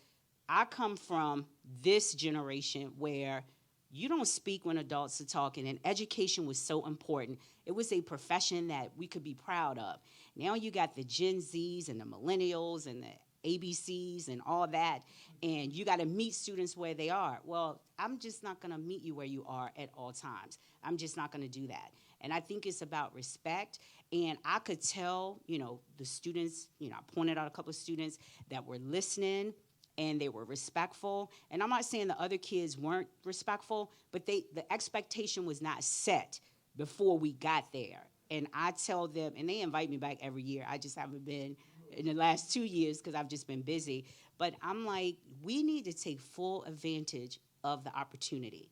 I come from this generation where you don't speak when adults are talking, and education was so important. It was a profession that we could be proud of. Now you got the Gen Zs and the millennials and the ABCs and all that, and you got to meet students where they are. Well, I'm just not going to meet you where you are at all times. I'm just not going to do that. And I think it's about respect. And I could tell, the students, I pointed out a couple of students that were listening and they were respectful. And I'm not saying the other kids weren't respectful, but the expectation was not set before we got there. And I tell them, and they invite me back every year. I just haven't been in the last 2 years because I've just been busy. But I'm like, we need to take full advantage of the opportunity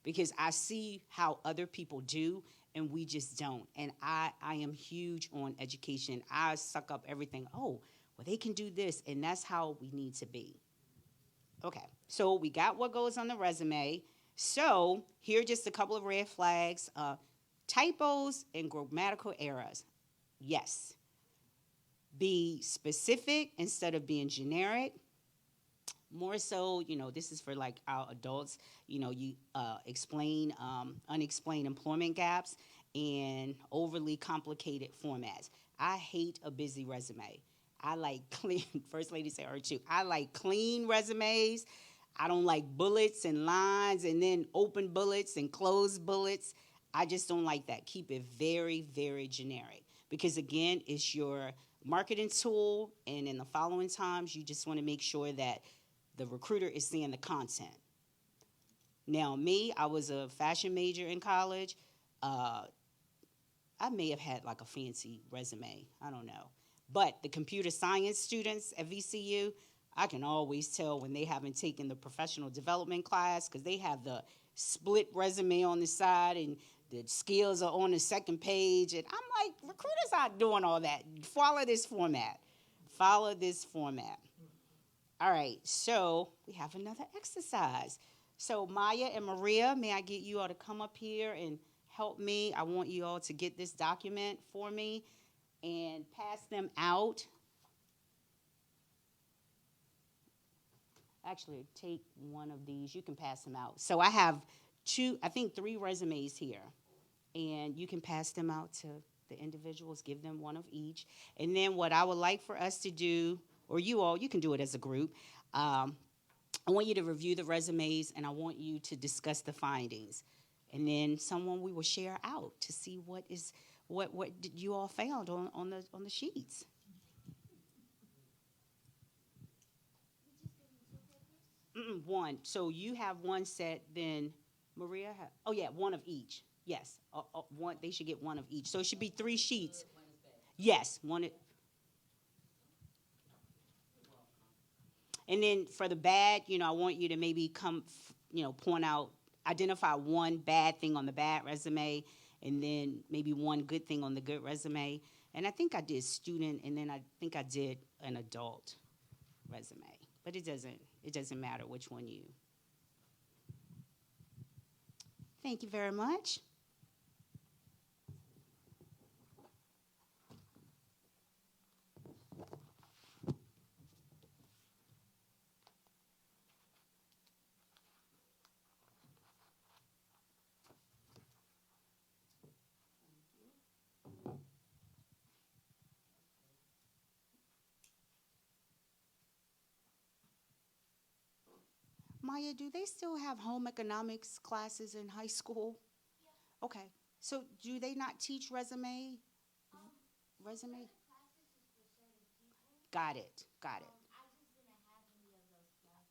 because I see how other people do and we just don't. And I am huge on education. I suck up everything. Oh, well, they can do this, and that's how we need to be. Okay, so we got what goes on the resume. So here are just a couple of red flags. Typos and grammatical errors. Yes. Be specific instead of being generic. More so, this is for like our adults, you explain unexplained employment gaps and overly complicated formats. I hate a busy resume. I like clean, First Lady said her too. I like clean resumes. I don't like bullets and lines and then open bullets and closed bullets. I just don't like that. Keep it very, very generic because, again, it's your marketing tool, and in the following times, you just want to make sure that the recruiter is seeing the content. Now, me, I was a fashion major in college. I may have had like a fancy resume. I don't know. But the computer science students at VCU, I can always tell when they haven't taken the professional development class because they have the split resume on the side and the skills are on the second page. And I'm like, recruiters aren't doing all that. Follow this format. Follow this format. All right, so we have another exercise. So Maya and Maria, may I get you all to come up here and help me? I want you all to get this document for me and pass them out. Actually, take one of these. You can pass them out. So I have three resumes here. And you can pass them out to the individuals, give them one of each. And then what I would like for us to do, or you can do it as a group. I want you to review the resumes, and I want you to discuss the findings. And then someone we will share out to see what did you all found on the sheets. One. So you have one set, then Maria one of each. Yes, one. They should get one of each. So it should be 3 sheets. Yes, one. And then for the bad, I want you to maybe come, point out, identify one bad thing on the bad resume, and then maybe one good thing on the good resume. And I think I did student, and then I think I did an adult resume. But it doesn't matter which one you. Thank you very much. Maya, do they still have home economics classes in high school? Okay. So do they not teach resume? Got it. Got it.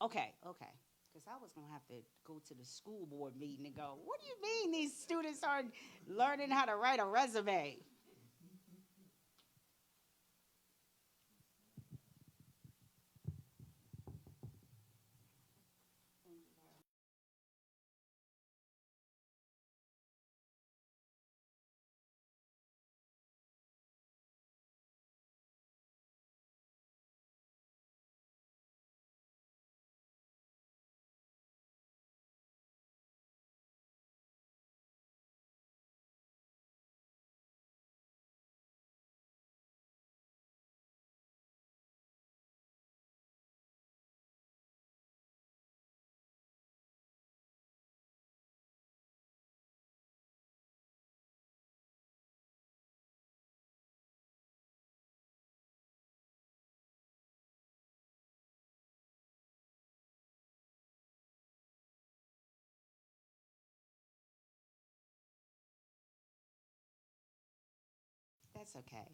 Okay. Okay. Because I was gonna have to go to the school board meeting and go, what do you mean these students aren't learning how to write a resume? That's okay.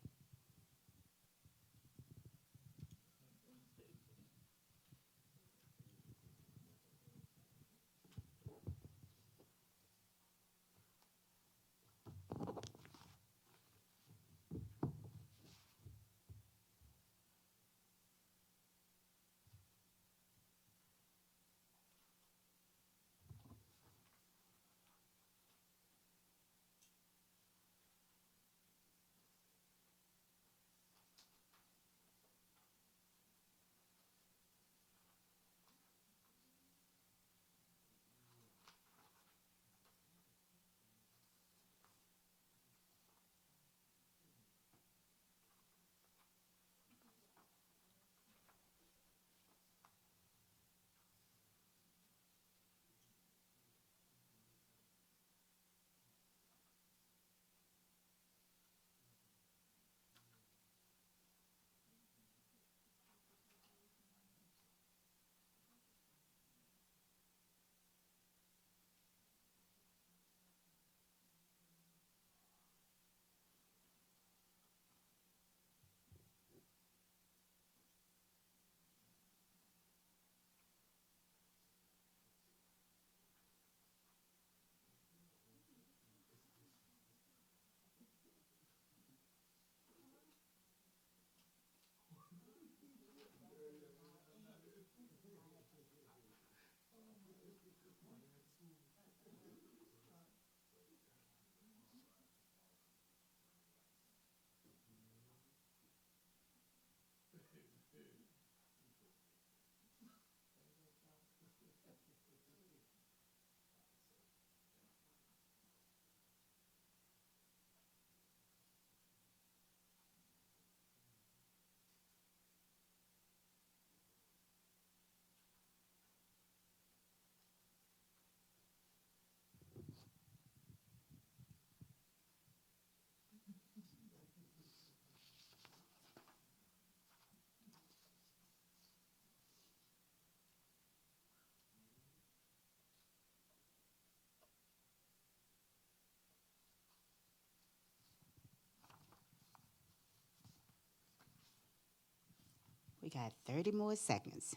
We got 30 more seconds.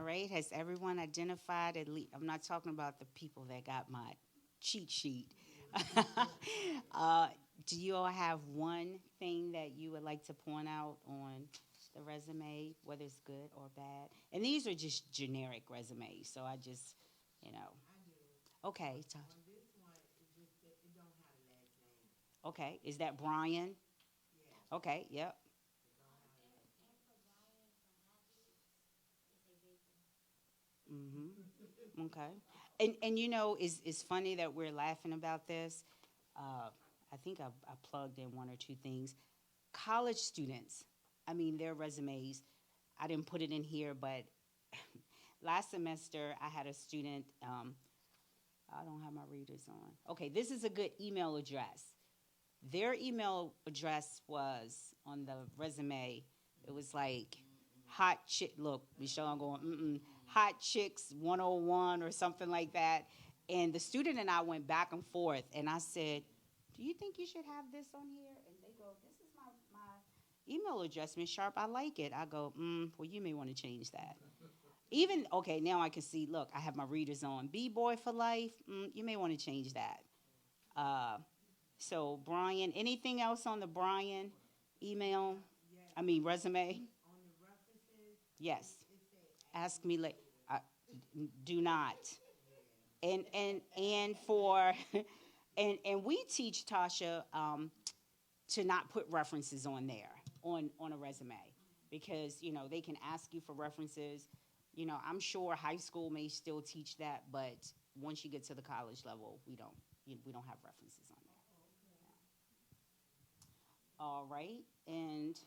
right. Has everyone identified at least? I'm not talking about the people that got my cheat sheet. uh, do you all have one thing that you would like to point out on the resume, whether it's good or bad? And these are just generic resumes, so I just, you know. Okay. Okay. Is that Brian? Okay. Yep. Okay. And it's funny that we're laughing about this. I think I plugged in one or two things. College students, I mean, their resumes, I didn't put it in here, but last semester I had a student, I don't have my readers on. Okay, this is a good email address. Their email address was on the resume. It was like hot chick. Look, Michelle going, hot chicks 101 or something like that. And the student and I went back and forth, and I said, "Do you think you should have this on here?" And they go, "This is my email address, Miss Sharp. I like it." I go, "Well, you may want to change that." Even okay, now I can see. Look, I have my readers on. B boy for life. You may want to change that. Uh, so, Brian, anything else on the Brian email? I mean, resume? Yes. Ask me later. Do not. And for and we teach Tasha to not put references on there on a resume because they can ask you for references. I'm sure high school may still teach that, but once you get to the college level, we don't have references on there. All right. And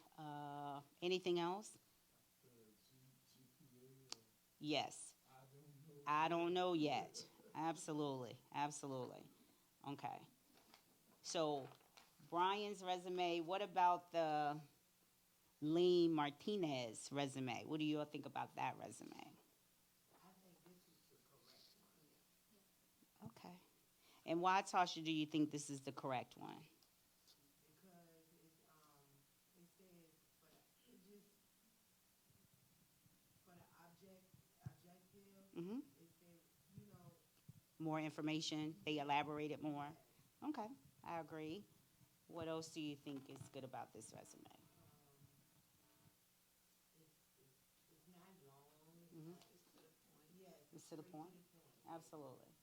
anything else? Yes. I don't know yet. Absolutely. Absolutely. Okay. So, Brian's resume, what about the Lean Martinez resume? What do you all think about that resume? Okay. And why, Tasha, do you think this is the correct one? Hmm. More information. They elaborated more. Okay, I agree. What else do you think is good about this resume? Hmm. It's to the point. Absolutely.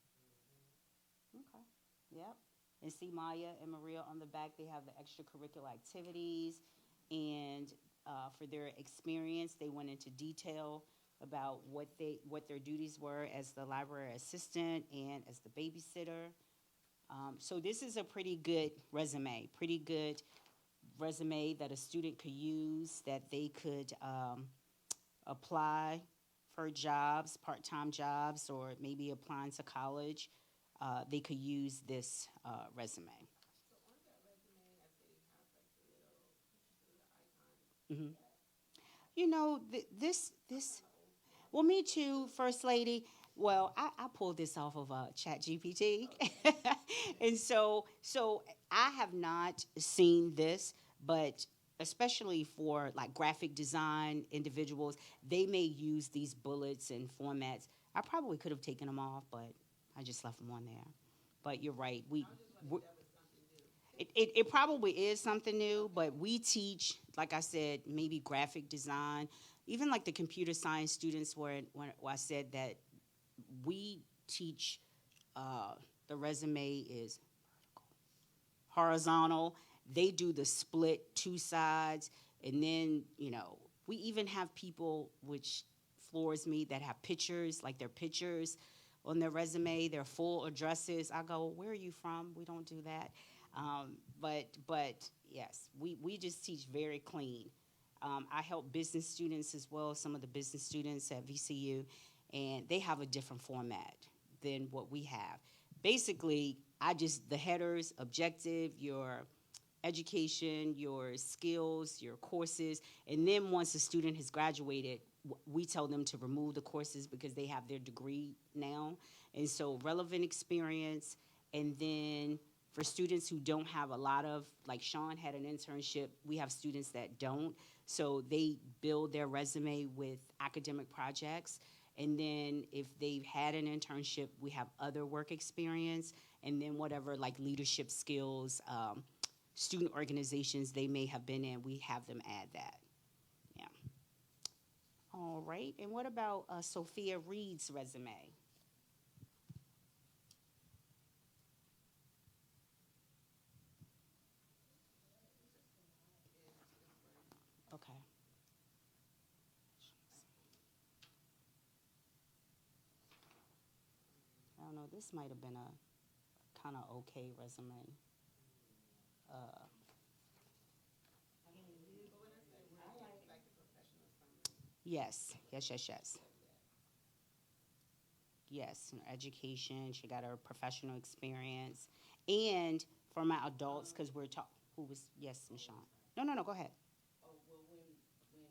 Okay. Yep. And see Maya and Maria on the back. They have the extracurricular activities, and for their experience, they went into detail about what their duties were as the library assistant and as the babysitter. So this is a pretty good resume. Pretty good resume that a student could use that they could apply for jobs, part-time jobs, or maybe applying to college. They could use this resume. Hmm. This. Well, me too, First Lady. Well, I pulled this off of Chat GPT, and so I have not seen this, but especially for like graphic design individuals, they may use these bullets and formats. I probably could have taken them off, but I just left them on there. But you're right. It probably is something new, but we teach, like I said, maybe graphic design, even like the computer science students where I said that we teach the resume is horizontal. They do the split two sides, and then we even have people which floors me that have pictures, like their pictures on their resume, their full addresses. I go, where are you from? We don't do that. But yes, we just teach very clean. I help business students as well, some of the business students at VCU, and they have a different format than what we have. Basically, the headers, objective, your education, your skills, your courses, and then once a student has graduated, we tell them to remove the courses because they have their degree now. And so relevant experience, and then for students who don't have a lot of, like Sean had an internship, we have students that don't. So they build their resume with academic projects. And then if they've had an internship, we have other work experience, and then whatever like leadership skills, student organizations they may have been in, we have them add that. Yeah. All right. And what about Sophia Reed's resume? Okay. I don't know. This might have been a kind of okay resume. Uh, yes, yes, yes, yes. Yes, in education. She got her professional experience, and for my adults, because we're talking. Who was yes, Miss Shawn? No, no, no. Go ahead. Oh, well, when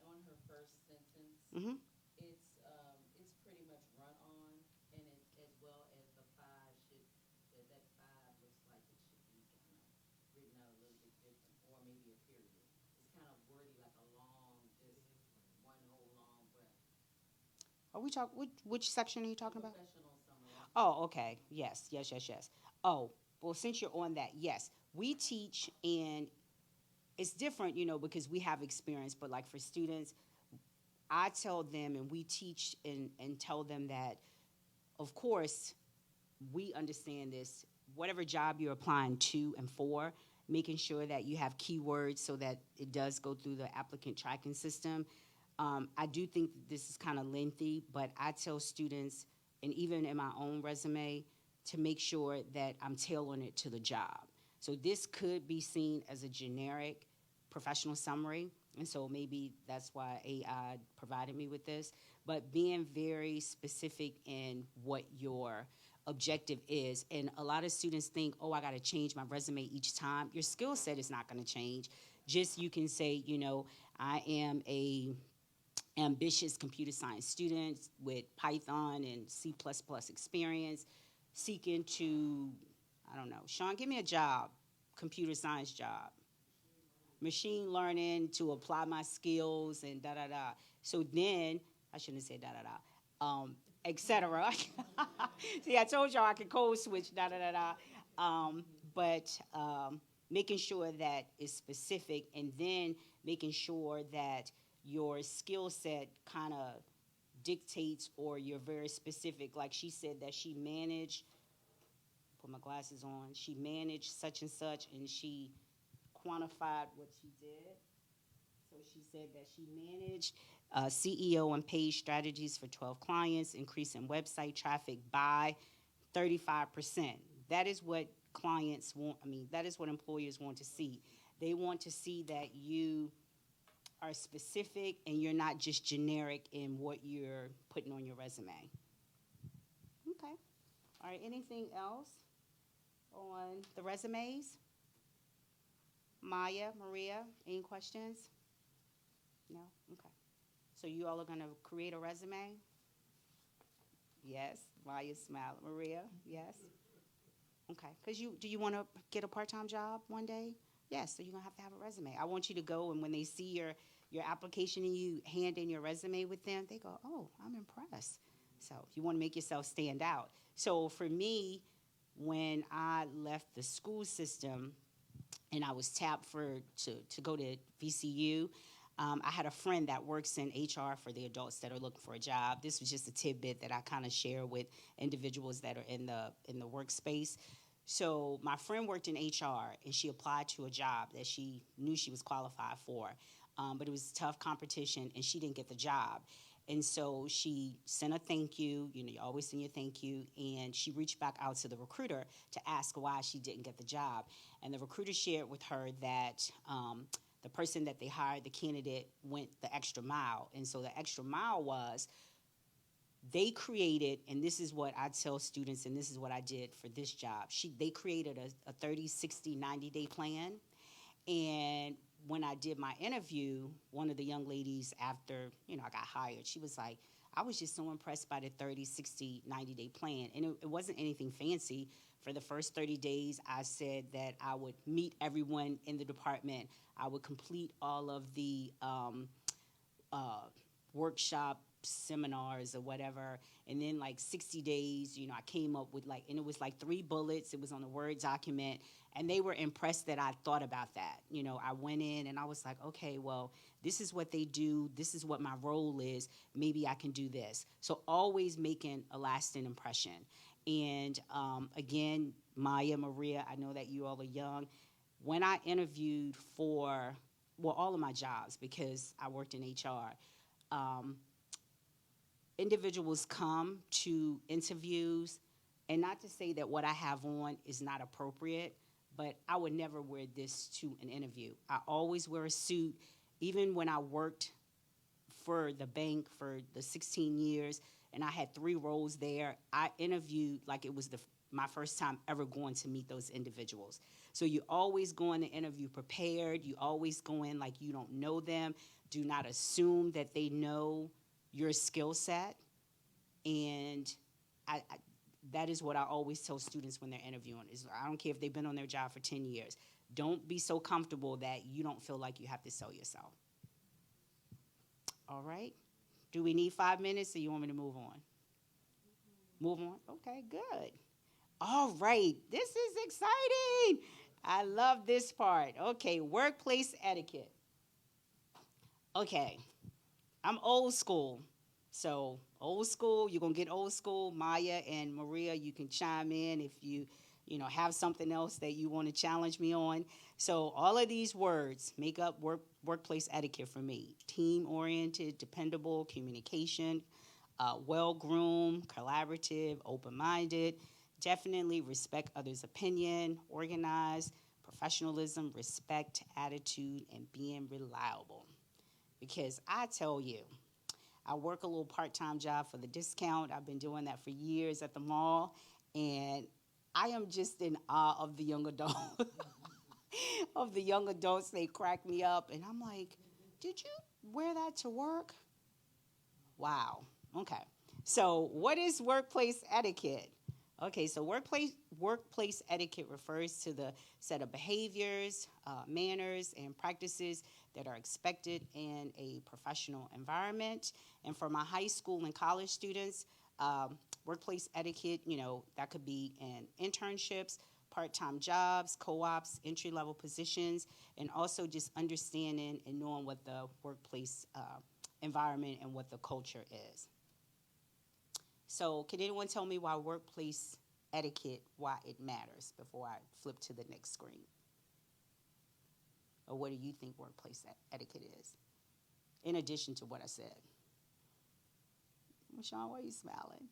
on her first sentence, Mm-hmm. it's pretty much run on, and it as well as the five should that five looks like it should be kind of written out a little bit different, or maybe a period. It's kind of wordy like a long, just one whole long breath. Are we talk? Which section are you The talking about? professional summary. Oh, okay. Yes, yes, yes, yes. Oh, well, since you're on that, yes, we teach, and it's different, because we have experience. But like for students, I tell them, and we teach and tell them that, of course, we understand this. Whatever job you're applying to and for, making sure that you have keywords so that it does go through the applicant tracking system. I do think that this is kind of lengthy, but I tell students, and even in my own resume, to make sure that I'm tailoring it to the job. So this could be seen as a generic professional summary, and so maybe that's why AI provided me with this. But being very specific in what your objective is, and a lot of students think, oh, I got to change my resume each time. Your skill set is not going to change. Just you can say, I am a ambitious computer science student with Python and C++ experience, seeking to, I don't know, Sean, give me a job, computer science job, machine learning to apply my skills and da da da. So then, I shouldn't have said da da da, etc. See, I told y'all I could code switch da da da da. But making sure that it's specific, and then making sure that your skill set kind of dictates, or you're very specific. Like she said that she managed, put my glasses on, she managed such and such, and she quantified what she did. So she said that she managed CEO and page strategies for 12 clients, increasing website traffic by 35%. That is what clients want. I mean, that is what employers want to see. They want to see that you are specific and you're not just generic in what you're putting on your resume. Okay. All right. Anything else on the resumes? Maya, Maria, any questions? No? Okay. So you all are going to create a resume? Yes. Maya's smiling. Maria, yes? Okay. Because do you want to get a part-time job one day? Yes. So you're going to have a resume. I want you to go, and when they see your application and you hand in your resume with them, they go, oh, I'm impressed. So you want to make yourself stand out. So for me, when I left the school system and I was tapped to go to VCU, I had a friend that works in HR for the adults that are looking for a job. This was just a tidbit that I kind of share with individuals that are in the workspace. So my friend worked in HR, and she applied to a job that she knew she was qualified for, but it was tough competition, and she didn't get the job. And so she sent a thank you. You always send your thank you. And she reached back out to the recruiter to ask why she didn't get the job. And the recruiter shared with her that the person that they hired, the candidate, went the extra mile. And so the extra mile was they created, and this is what I tell students, and this is what I did for this job. They created a 30, 60, 90-day plan. And when I did my interview, one of the young ladies, after I got hired, she was like, I was just so impressed by the 30, 60, 90-day plan. And it wasn't anything fancy. For the first 30 days, I said that I would meet everyone in the department. I would complete all of the workshop seminars or whatever. And then like 60 days, I came up with and it was like 3 bullets. It was on a Word document. And they were impressed that I thought about that. I went in and I was like, okay, well, this is what they do. This is what my role is. Maybe I can do this. So always making a lasting impression. And again, Maya, Maria, I know that you all are young. When I interviewed for, well, all of my jobs, because I worked in HR, um, individuals come to interviews, and not to say that what I have on is not appropriate, but I would never wear this to an interview. I always wear a suit, even when I worked for the bank for the 16 years, and I had 3 roles there. I interviewed like it was my first time ever going to meet those individuals. So you always go in the interview prepared. You always go in like you don't know them. Do not assume that they know your skill set. And that is what I always tell students when they're interviewing. Is I don't care if they've been on their job for 10 years. Don't be so comfortable that you don't feel like you have to sell yourself. All right. Do we need 5 minutes or you want me to move on? Move on? Okay, good. All right. This is exciting. I love this part. Okay, workplace etiquette. Okay, I'm old school. So, old school, you're going to get old school. Maya and Maria, you can chime in if have something else that you want to challenge me on. So, all of these words make up workplace etiquette for me. Team-oriented, dependable, communication, well-groomed, collaborative, open-minded. Definitely respect others' opinion, organized, professionalism, respect, attitude, and being reliable. Because I tell you, I work a little part-time job for the discount. I've been doing that for years at the mall, and I am just in awe of the young adult. Of the young adults, they crack me up, and I'm like, did you wear that to work? Wow. Okay. So, what is workplace etiquette? Okay, so workplace etiquette refers to the set of behaviors, manners, and practices that are expected in a professional environment. And for my high school and college students, workplace etiquette, that could be in internships, part-time jobs, co-ops, entry-level positions, and also just understanding and knowing what the workplace environment and what the culture is. So can anyone tell me why workplace etiquette, why it matters before I flip to the next screen? Or what do you think workplace etiquette is, in addition to what I said? Sean, why are you smiling?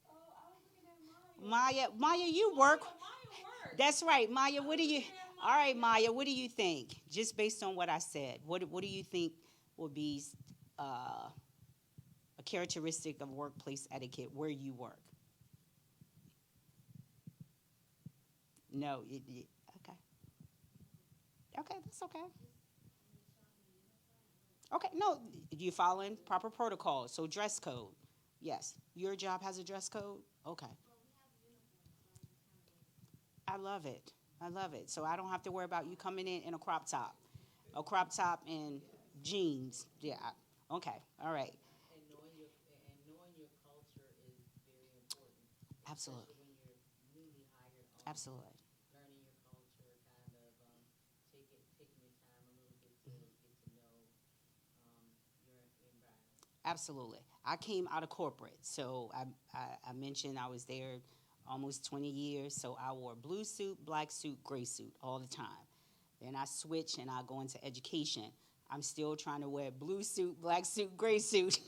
Oh, I was looking at Maya. Maya, you work. Maya works. That's right, Maya. What do you? Looking at All right, Maya. Maya. What do you think? Just based on what I said, what do you think would be a characteristic of workplace etiquette where you work? No, okay. Okay, that's okay. Okay, no, you following proper protocols. So dress code. Yes, your job has a dress code. Okay, I love it. I love it. So I don't have to worry about you coming in a crop top and jeans. Yeah. Okay. All right. And knowing your culture is very important, Absolutely. especially when you're newly hired on. Absolutely. Learning your culture, kind of taking your time a little bit to get to know your environment. Absolutely. I came out of corporate, so I mentioned I was there almost 20 years. So I wore blue suit, black suit, gray suit all the time. Then I switch and I go into education. I'm still trying to wear blue suit, black suit, gray suit.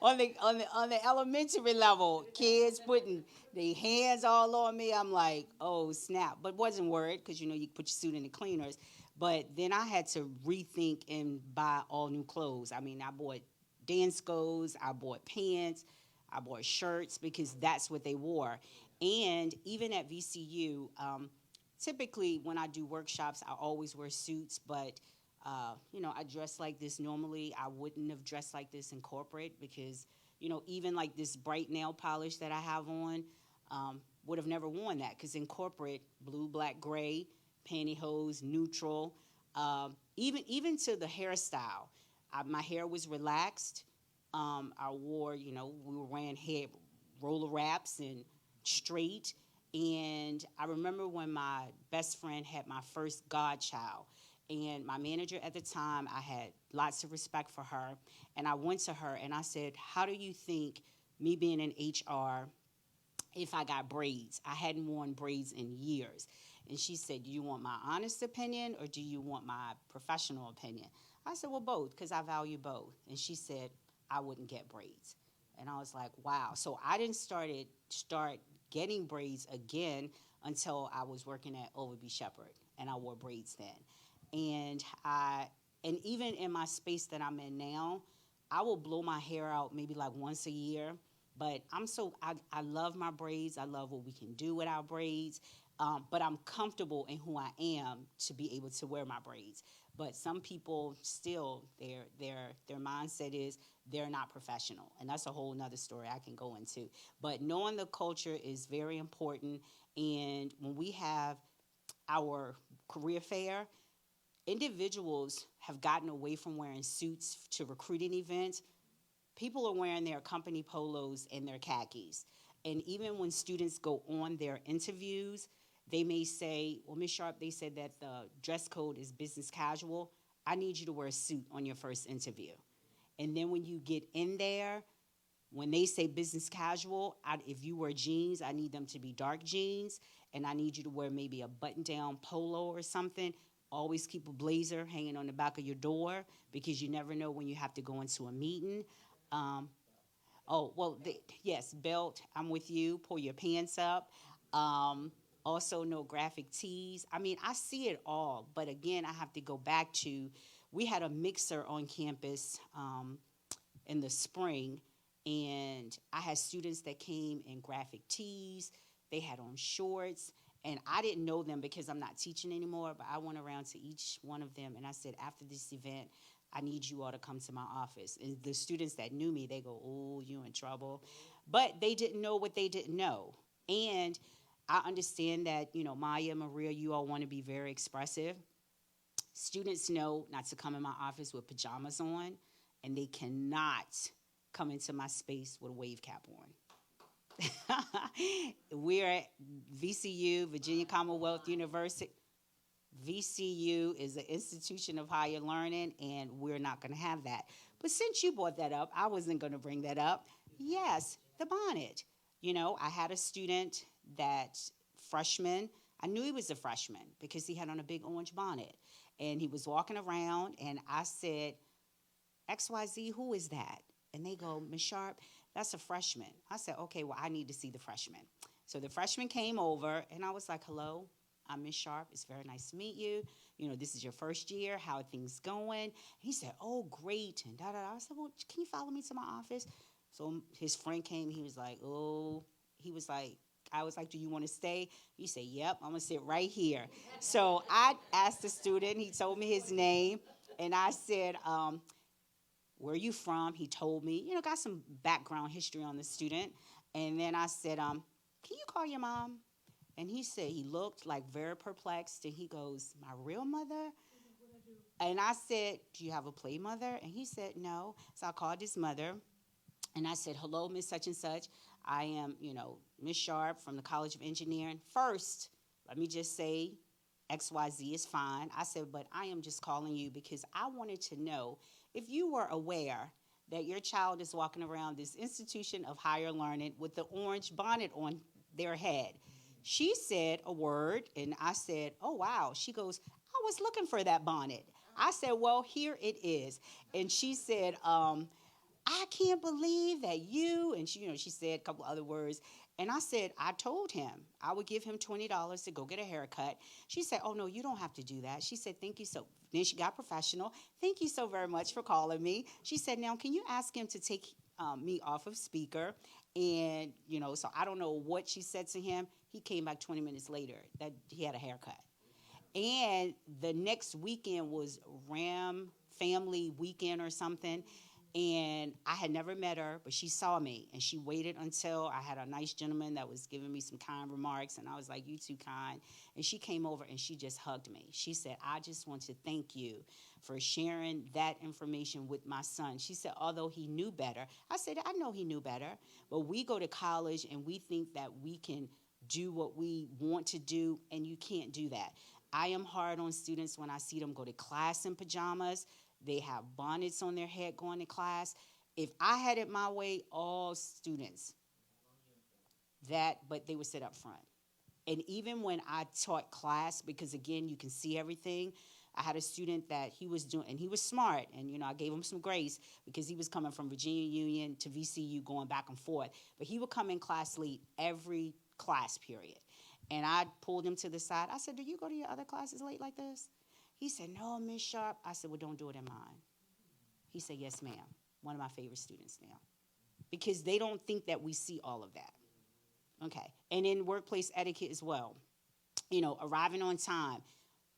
On the elementary level, kids putting their hands all on me. I'm like, oh snap! But wasn't worried because you put your suit in the cleaners. But then I had to rethink and buy all new clothes. I mean, I bought dance clothes, I bought pants, I bought shirts because that's what they wore. And even at VCU, typically when I do workshops, I always wear suits, but I dress like this normally. I wouldn't have dressed like this in corporate because, even like this bright nail polish that I have on, would have never worn that because in corporate, blue, black, gray, pantyhose, neutral, even to the hairstyle. My hair was relaxed. I wore, we were wearing head roller wraps and straight. And I remember when my best friend had my first godchild. And my manager at the time, I had lots of respect for her. And I went to her and I said, how do you think, me being in HR, if I got braids? I hadn't worn braids in years. And she said, do you want my honest opinion or do you want my professional opinion? I said, well, both, because I value both. And she said, I wouldn't get braids. And I was like, wow. So I didn't start getting braids again until I was working at Overby Shepherd, and I wore braids then. And even in my space that I'm in now, I will blow my hair out maybe like once a year. But I love my braids. I love what we can do with our braids. But I'm comfortable in who I am to be able to wear my braids. But some people still, their mindset is they're not professional, and that's a whole nother story I can go into. But knowing the culture is very important. And when we have our career fair, individuals have gotten away from wearing suits to recruiting events. People are wearing their company polos and their khakis. And even when students go on their interviews, they may say, well, Ms. Sharp, they said that the dress code is business casual. I need you to wear a suit on your first interview. And then when you get in there, when they say business casual, if you wear jeans, I need them to be dark jeans. And I need you to wear maybe a button-down polo or something. Always keep a blazer hanging on the back of your door because you never know when you have to go into a meeting. Um, Oh, well, yes, belt, I'm with you. Pull your pants up. Um, Also, no graphic tees. I mean, I see it all. But again, I have to go back to we had a mixer on campus in the spring, and I had students that came in graphic tees. They had on shorts. And I didn't know them because I'm not teaching anymore, but I went around to each one of them and I said, after this event, I need you all to come to my office. And the students that knew me, they go, oh, you in trouble. But they didn't know what they didn't know. And I understand that, Maya, Maria, you all want to be very expressive. Students know not to come in my office with pajamas on, and they cannot come into my space with a wave cap on. We're at VCU, Virginia Commonwealth University. VCU is an institution of higher learning, and we're not going to have that. But since you brought that up, I wasn't going to bring that up. Yes, the bonnet. I had a student that freshman, I knew he was a freshman because he had on a big orange bonnet. And he was walking around, and I said, XYZ, who is that? And they go, Ms. Sharp, that's a freshman. I said, okay, well, I need to see the freshman. So the freshman came over, and I was like, hello, I'm Ms. Sharp. It's very nice to meet you. This is your first year. How are things going? He said, oh, great, and da-da-da. I said, well, can you follow me to my office? So his friend came. He was like, oh, I was like, do you want to stay? He said, yep, I'm going to sit right here. So I asked the student. He told me his name, and I said, where are you from? He told me, got some background history on the student. And then I said, can you call your mom? And he said, he looked like very perplexed, and he goes, my real mother? And I said, do you have a play mother? And he said, no. So I called his mother, and I said, hello, Miss Such and Such. I am, Miss Sharp from the College of Engineering. First, let me just say, XYZ is fine. I said, but I am just calling you because I wanted to know if you were aware that your child is walking around this institution of higher learning with the orange bonnet on their head. She said a word, and I said, oh, wow. She goes, I was looking for that bonnet. I said, well, here it is. And she said, I can't believe that you, and she said a couple other words. And I said, I told him I would give him $20 to go get a haircut. She said, oh, no, you don't have to do that. She said, thank you so. Then she got professional. Thank you so very much for calling me. She said, now, can you ask him to take me off of speaker? And, so I don't know what she said to him. He came back 20 minutes later that he had a haircut. And the next weekend was Ram Family Weekend or something. And I had never met her, but she saw me and she waited until I had a nice gentleman that was giving me some kind remarks. And I was like, "You too kind." And she came over and she just hugged me. She said, "I just want to thank you for sharing that information with my son." She said, "Although he knew better." I said, "I know he knew better, but we go to college and we think that we can do what we want to do, and you can't do that." I am hard on students when I see them go to class in pajamas. They have bonnets on their head going to class. If I had it my way, all students that, but they would sit up front. And even when I taught class, because again, you can see everything, I had a student that he was doing, and he was smart, and I gave him some grace because he was coming from Virginia Union to VCU going back and forth. But he would come in class late every class period. And I pulled him to the side. I said, "Do you go to your other classes late like this?" He said, "No, Miss Sharp." I said, "Well, don't do it in mine." He said, "Yes, ma'am." One of my favorite students now. Because they don't think that we see all of that. Okay. And in workplace etiquette as well, arriving on time.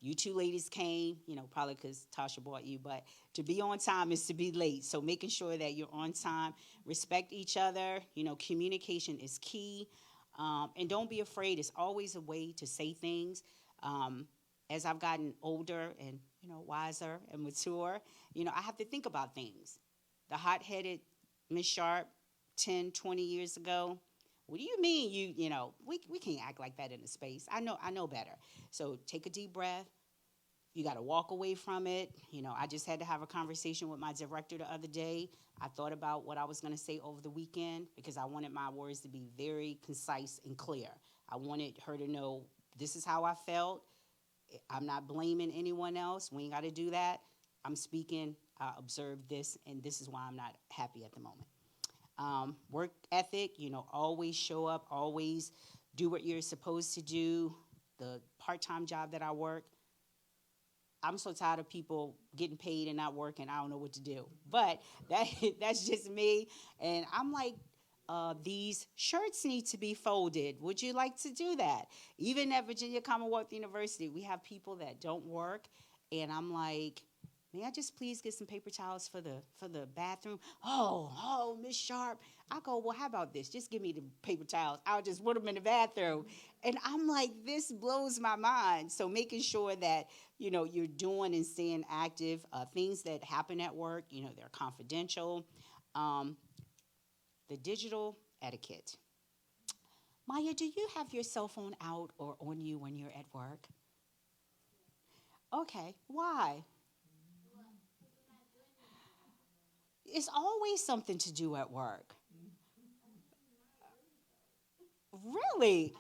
You two ladies came, probably because Tasha brought you, but to be on time is to be late. So making sure that you're on time, respect each other, communication is key. And don't be afraid. It's always a way to say things. As I've gotten older and, wiser and mature, I have to think about things. The hot-headed Miss Sharp 10, 20 years ago, what do you mean we can't act like that in the space? I know better. So take a deep breath. You got to walk away from it. I just had to have a conversation with my director the other day. I thought about what I was going to say over the weekend because I wanted my words to be very concise and clear. I wanted her to know this is how I felt. I'm not blaming anyone else. We ain't got to do that. I'm speaking. I observed this, and this is why I'm not happy at the moment. Work ethic, always show up, always do what you're supposed to do. The part-time job that I work, I'm so tired of people getting paid and not working. I don't know what to do. But that's just me. And I'm like, these shirts need to be folded. Would you like to do that? Even at Virginia Commonwealth University, we have people that don't work. And I'm like, may I just please get some paper towels for the bathroom? Oh, Miss Sharp. I go, well, how about this? Just give me the paper towels. I'll just put them in the bathroom. And I'm like, this blows my mind. So making sure that, you're doing and staying active. Things that happen at work, they're confidential. The digital etiquette. Maya, do you have your cell phone out or on you when you're at work? Okay, why? It's always something to do at work. Really?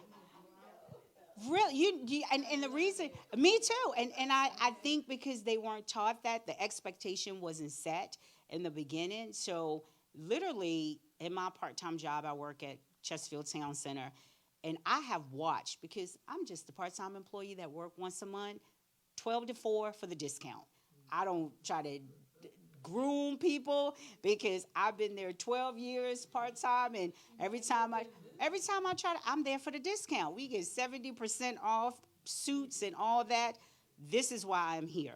Really? And the reason, me too. And I think because they weren't taught that, the expectation wasn't set in the beginning. So literally, in my part-time job, I work at Chesterfield Town Center. And I have watched, because I'm just a part-time employee that work once a month, 12 to 4 for the discount. I don't try to groom people because I've been there 12 years part time, and every time I try to, I'm there for the discount. We get 70% off suits and all that. This is why I'm here.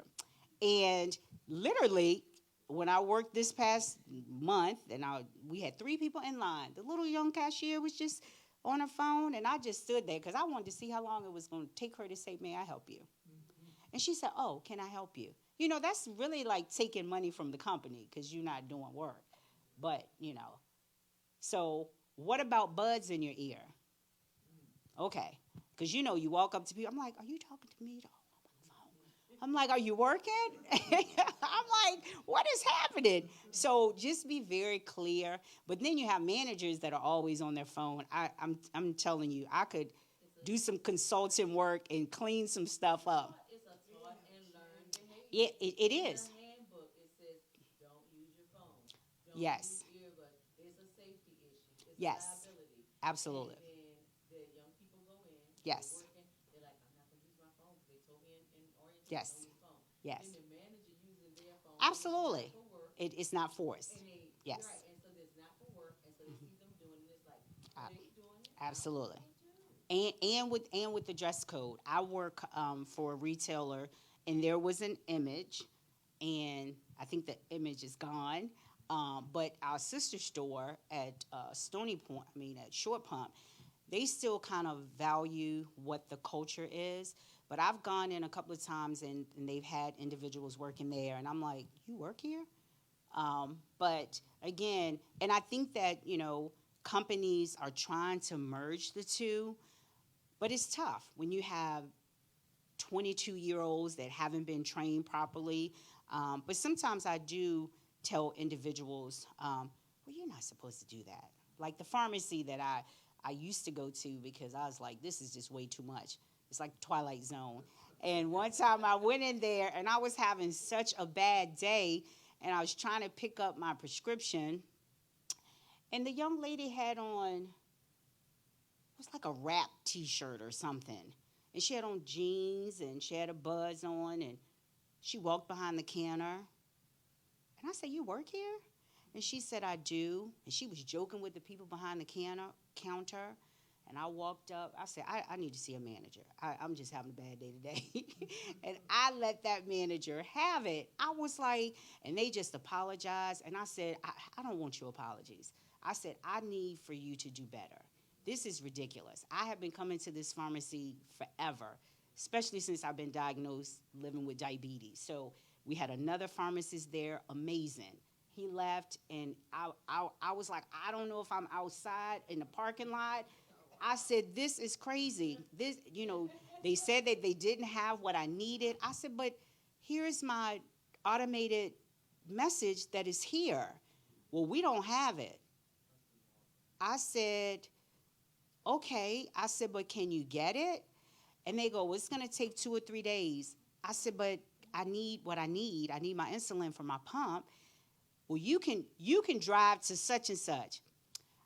And literally, when I worked this past month, and we had 3 people in line. The little young cashier was just on her phone, and I just stood there because I wanted to see how long it was going to take her to say, "May I help you?" And she said, "Oh, can I help you?" That's really like taking money from the company because you're not doing work. But, so what about buds in your ear? Okay. Because, you walk up to people. I'm like, "Are you talking to me?" I'm like, "Are you working?" I'm like, "What is happening?" So just be very clear. But then you have managers that are always on their phone. I'm telling you, I could do some consulting work and clean some stuff up. It's a taught and learned behavior. It In is. the handbook, it says, don't use your phone. Don't use Yes. earbuds. It's a safety issue. It's a Yes. liability. Absolutely. And then the young people go in, they're Yes. working, they're like, I'm not going to use my phone because they told me in orientation, don't Yes. use phone. Yes. Then the manager using their phone, and it's not Absolutely. for work, It's not forced. and they, Yes. right, and so it's not for work, and so they see them doing it, it's like, A- are they doing it? I'm Absolutely. doing it too. And with the dress code, I work for a retailer, and there was an image, and I think the image is gone. But our sister store at Stony Point, I mean at Short Pump, they still kind of value what the culture is. But I've gone in a couple of times and they've had individuals working there, and I'm like, you work here? But again, and I think that, companies are trying to merge the two, but it's tough when you have 22-year-olds that haven't been trained properly. But sometimes I do tell individuals, well, you're not supposed to do that. Like the pharmacy that I used to go to because I was like, this is just way too much. It's like Twilight Zone. And one time I went in there and I was having such a bad day and I was trying to pick up my prescription. And the young lady had on, it was like a rap t shirt or something. And she had on jeans and she had a buzz on and she walked behind the counter. And I said, you work here? And she said, I do. And she was joking with the people behind the counter. And I walked up. I said, I need to see a manager. I'm just having a bad day today. And I let that manager have it. I was like, and they just apologized. And I said, I don't want your apologies. I said, I need for you to do better. This is ridiculous. I have been coming to this pharmacy forever, especially since I've been diagnosed living with diabetes. So we had another pharmacist there, amazing. He left, and I was like, I don't know if I'm outside in the parking lot. I said, this is crazy. They said that they didn't have what I needed. I said, but here's my automated message that is here. Well, we don't have it. I said, okay. I said, but can you get it? And they go, well, it's going to take 2 or 3 days. I said, but I need what I need. I need my insulin for my pump. Well, you can drive to such and such.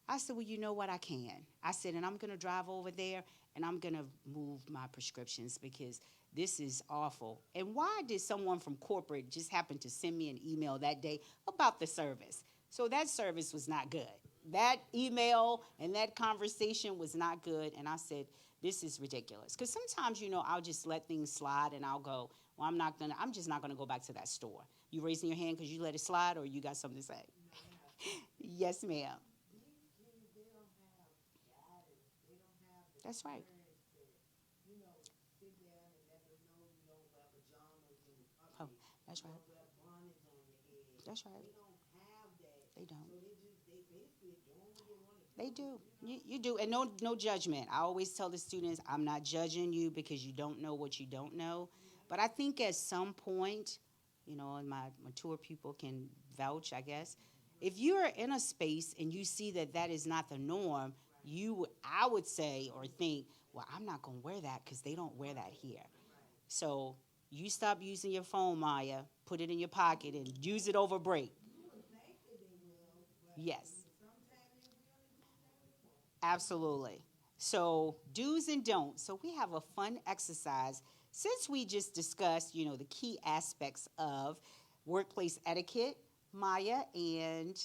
I said, well, you know what? I can. I said, and I'm going to drive over there, and I'm going to move my prescriptions because this is awful. And why did someone from corporate just happen to send me an email that day about the service? So that service was not good. That email and that conversation was not good, and I said, this is ridiculous. Because sometimes, I'll just let things slide, and I'll go, well, I'm just not going to go back to that store. You raising your hand because you let it slide, or you got something to say? Yes, ma'am. That's right. Oh, that's right. That's right. They don't. They do. You do. And no judgment. I always tell the students, I'm not judging you because you don't know what you don't know. But I think at some point, and my mature people can vouch, I guess, if you're in a space and you see that that is not the norm, I would say or think, well, I'm not going to wear that because they don't wear that here. So you stop using your phone, Maya, put it in your pocket and use it over break. Yes, absolutely. So do's and don'ts. So we have a fun exercise. Since we just discussed, the key aspects of workplace etiquette, Maya and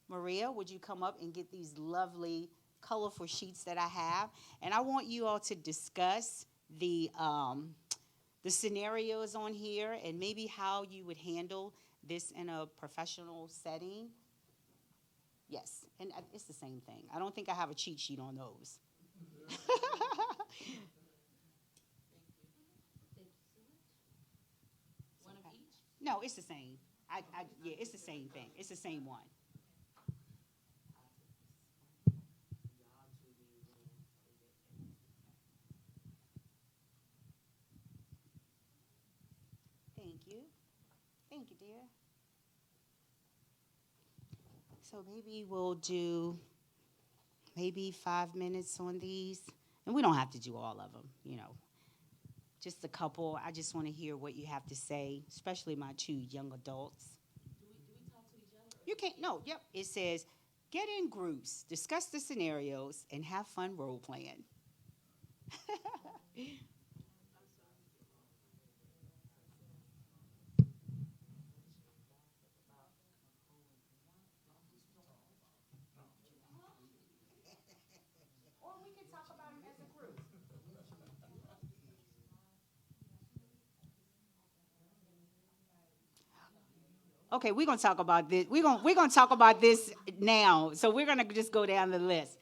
Maria, would you come up and get these lovely, colorful sheets that I have? And I want you all to discuss the scenarios on here and maybe how you would handle this in a professional setting. Yes, and it's the same thing. I don't think I have a cheat sheet on those. Thank you so much. One of each? No, it's the same. Yeah, it's the same thing. It's the same one. Thank you. Thank you, dear. So maybe we'll do maybe 5 minutes on these. And we don't have to do all of them. Just a couple. I just want to hear what you have to say, especially my 2 young adults. Do we talk to each other? You can't, no, yep. It says, get in groups, discuss the scenarios, and have fun role playing. Or we can talk about them as a group. Okay, we're gonna talk about this. We're gonna talk about this now. So we're gonna just go down the list.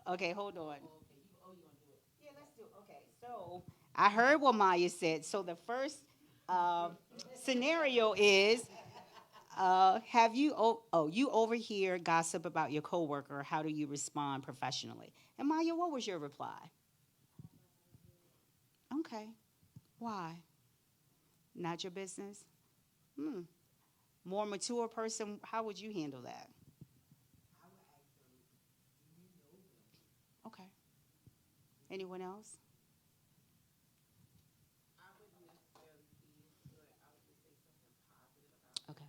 Okay, hold on. Yeah, let's do. Okay, so I heard what Maya said. So the first uh, scenario is, have you you overhear gossip about your coworker? How do you respond professionally? And Maya, what was your reply? Okay, why? Not your business. Hmm. More mature person, how would you handle that? Okay. Anyone else? Okay.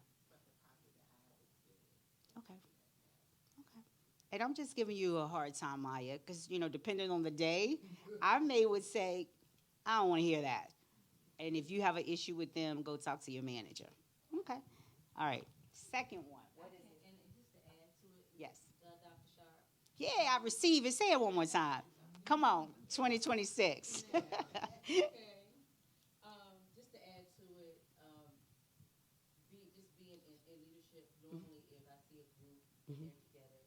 Okay. Okay. And I'm just giving you a hard time, Maya, because depending on the day, I may would say, I don't want to hear that. And if you have an issue with them, go talk to your manager. Okay. All right. Second one. What is it? And just to add to it, Yes. Dr. Sharp, Yeah, I receive it. Say it one more time. Come on. 2026. okay. Just to add to it, being in leadership. Normally, if I see a group and Mhm. they're together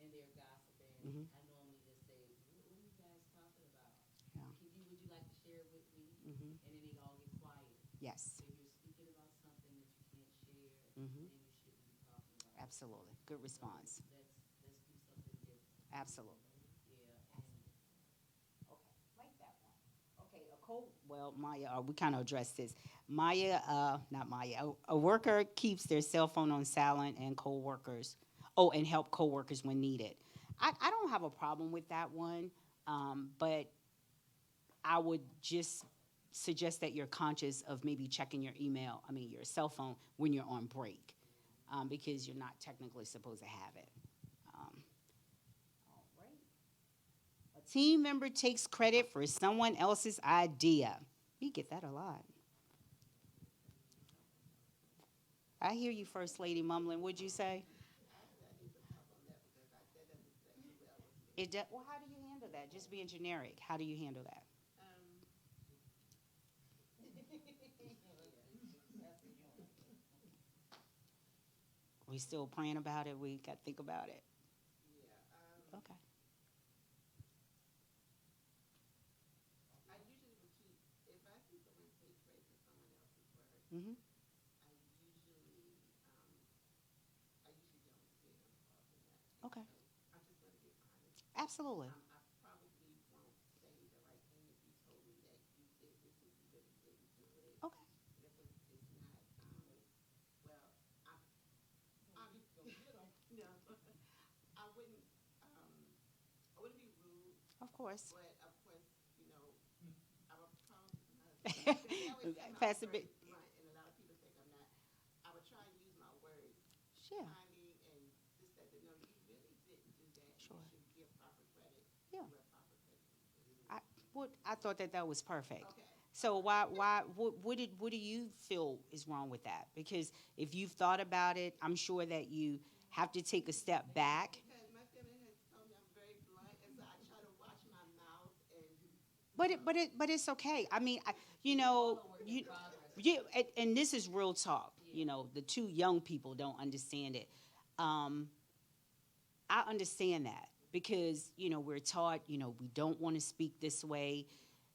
and they're gossiping, Mhm. I normally just say, "What are you guys talking about? Yeah. Would you like to share it with me?" Mhm. And then they all get quiet. Yes. So if you're speaking about something that you can't share, Mhm. then you shouldn't be talking about it. Absolutely. Good So response. let's do something different. Absolutely. Yeah, and Okay, like that one. Okay, well, Maya, we kind of addressed this. Maya, not Maya, a worker keeps their cell phone on silent and co-workers, and help co-workers when needed. I don't have a problem with that one, but I would just suggest that you're conscious of maybe checking your email, your cell phone when you're on break, because you're not technically supposed to have it. Um, all right. A team member takes credit for someone else's idea. We get that a lot. I hear you, First Lady mumbling. What'd you say? Well, how do you handle that? Just being generic. How do you handle that? We still praying about it. We got to think about it. Okay. Hmm. Okay. Absolutely. Okay. Of course. Pass it. Sure. Sure. Yeah. I thought that was perfect. So what do you feel is wrong with that? Because if you've thought about it, I'm sure that you have to take a step back. But it's okay. You and this is real talk. The two young people don't understand it. Um, I understand that because we're taught we don't want to speak this way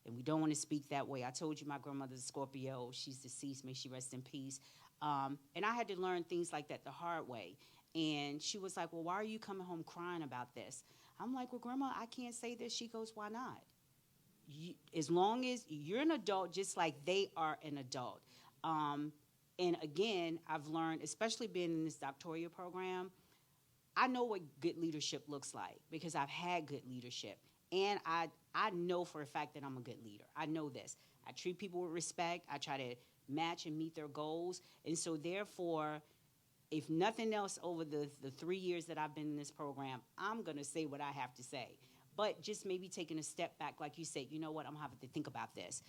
and we don't want to speak that way. I told you my grandmother's a Scorpio. She's deceased. May she rest in peace. And I had to learn things like that the hard way. And she was like, "Well, why are you coming home crying about this?" I'm like, "Well, Grandma, I can't say this." She goes, "Why not? As long as you're an adult, just like they are an adult." Um, and again, I've learned, especially being in this doctoral program, I know what good leadership looks like because I've had good leadership. And I know for a fact that I'm a good leader. I know this. I treat people with respect. I try to match and meet their goals. And so, therefore, if nothing else, over the 3 years that I've been in this program, I'm going to say what I have to say. But just maybe taking a step back, like you said, you know what, I'm going to have to think about this.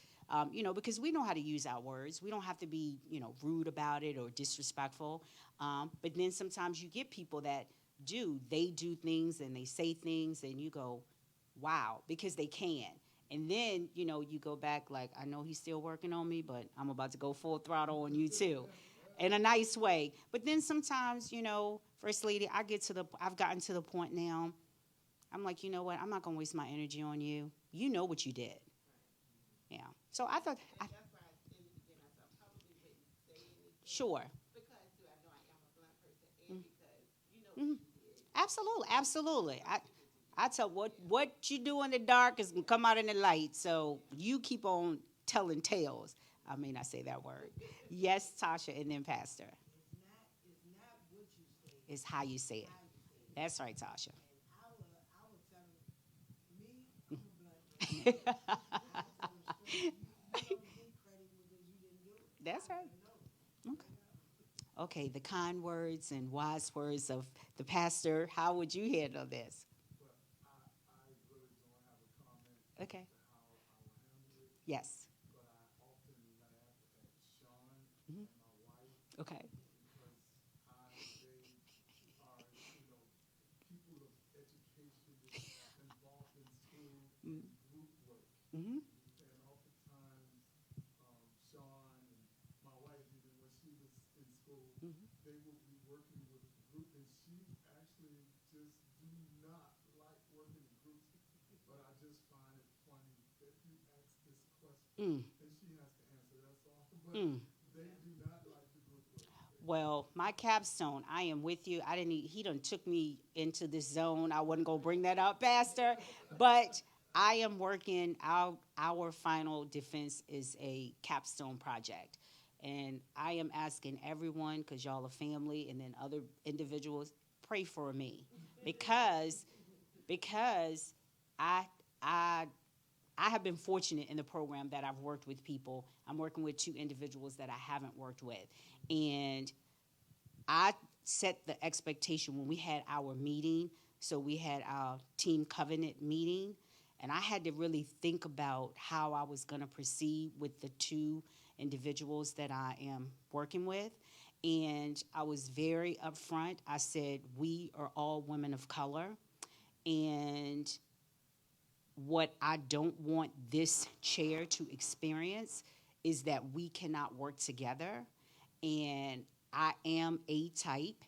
Because we know how to use our words. We don't have to be, rude about it or disrespectful. But then sometimes you get people that they do things and they say things and you go, wow, because they can. And then, you go back like, I know he's still working on me, but I'm about to go full throttle on you too. in a nice way. But then sometimes, First Lady, I've gotten to the point now. I'm like, you know what? I'm not gonna waste my energy on you. You know what you did. Yeah. So I thought, That's why in the beginning I said I probably wouldn't say anything sure. because do I know I am a blunt person and Mm-hmm. because you know what Mm-hmm. you did. Absolutely, absolutely. Know what you did to me. I tell what you do in the dark is gonna come out in the light. So you keep on telling tales. I may not say that word. Yes, Tasha, and then Pastor. It's not what you say, It's how you say it. how you say it. That's right, Tasha. And I will tell them, me, I'm a blunt person. I tell them straight, you don't get credit because you didn't do it. That's I right. gotta know. Okay. Okay, the kind words and wise words of the pastor. How would you handle this? But I really don't have a comment Okay. as to how I will handle it. Yes. But I often laugh at Sean Mhm. and my wife Okay. because they are, people of education involved in school and group work. Mm-hmm. And oftentimes, Sean and my wife, even when she was in school, Mm-hmm. they will be working with a group, and she actually just do not like working in groups. But I just find it funny that you ask this question, Mm. and she has to answer. That's all. But Mm. they do not like the group work. Well, my capstone, I am with you. He done took me into this zone. I wasn't gonna bring that up, Pastor, but I am working. Our final defense is a capstone project, and I am asking everyone because y'all are family, and then other individuals pray for me because because I I I have been fortunate in the program that I've worked with people. I'm working with two individuals that I haven't worked with, and I set the expectation when we had our meeting. So we had our team covenant meeting, and I had to really think about how I was going to proceed with the two individuals that I am working with. And I was very upfront. I said, we are all women of color. And what I don't want this chair to experience is that we cannot work together. And I am A type,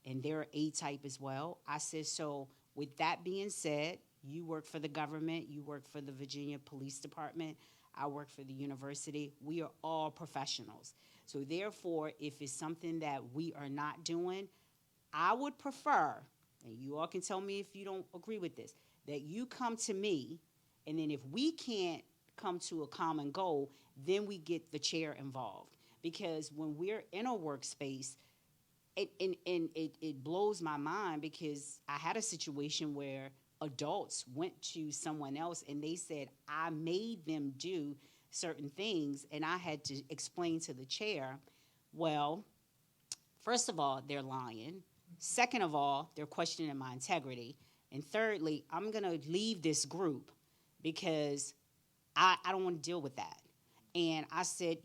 and they're A type as well. I said, so with that being said, you work for the government, you work for the Virginia Police Department, I work for the university. We are all professionals. So therefore, if it's something that we are not doing, I would prefer, and you all can tell me if you don't agree with this, that you come to me, and then if we can't come to a common goal, then we get the chair involved. Because when we're in a workspace, it blows my mind because I had a situation where adults went to someone else and they said, I made them do certain things, and I had to explain to the chair, well, first of all, they're lying. Second of all, they're questioning my integrity. And thirdly, I'm going to leave this group because I don't want to deal with that. And I said,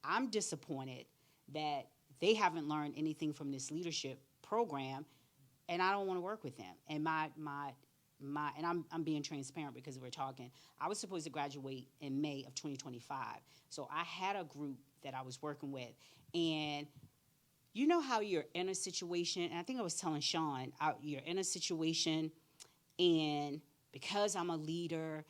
I'm disappointed that they haven't learned anything from this leadership program, and I don't want to work with them. And and I'm being transparent because we're talking. I was supposed to graduate in May of 2025, so I had a group that I was working with, and you know how you're in a situation, and I think I was telling Sean, you're in a situation, and because I'm a leader,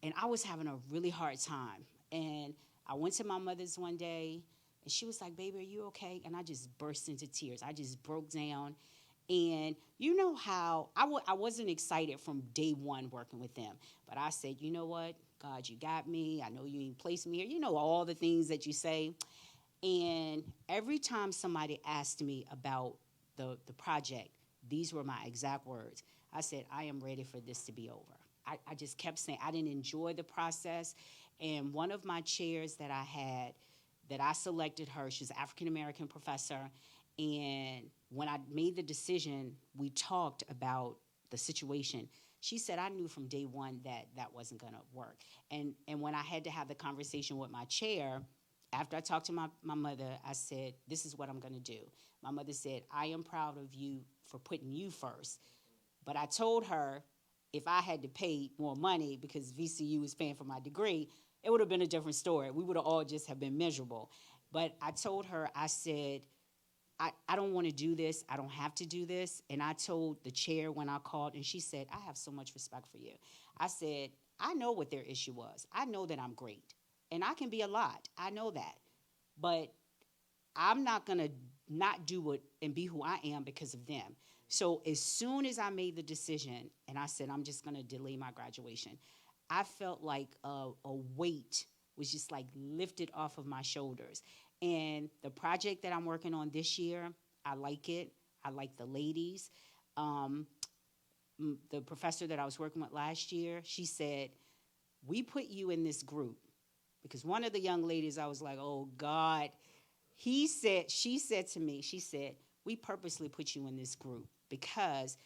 and I was having a really hard time, and I went to my mother's one day, and she was like, baby, are you okay? And I just burst into tears. I just broke down. And you know how I wasn't excited from day one working with them, but I said, you know what, God, you got me. I know you ain't placed me here. You know all the things that you say. And every time somebody asked me about the project, these were my exact words. I said, I am ready for this to be over. I just kept saying I didn't enjoy the process. And one of my chairs that I had, that I selected her, she's an African American professor. And when I made the decision, we talked about the situation. She said, I knew from day one that that wasn't going to work. And when I had to have the conversation with my chair, after I talked to my mother, I said, this is what I'm going to do. My mother said, I am proud of you for putting you first. But I told her if I had to pay more money because VCU was paying for my degree, it would have been a different story. We would have all just have been miserable. But I told her, I said, I don't want to do this. I don't have to do this. And I told the chair when I called, and she said, I have so much respect for you. I said, I know what their issue was. I know that I'm great. And I can be a lot. I know that. But I'm not going to not do it and be who I am because of them. So as soon as I made the decision and I said, I'm just going to delay my graduation, I felt like a weight was just like lifted off of my shoulders. And the project that I'm working on this year, I like it. I like the ladies. Um, the professor that I was working with last year, she said, we put you in this group because one of the young ladies, I was like, oh God. She said to me, she said, we purposely put you in this group because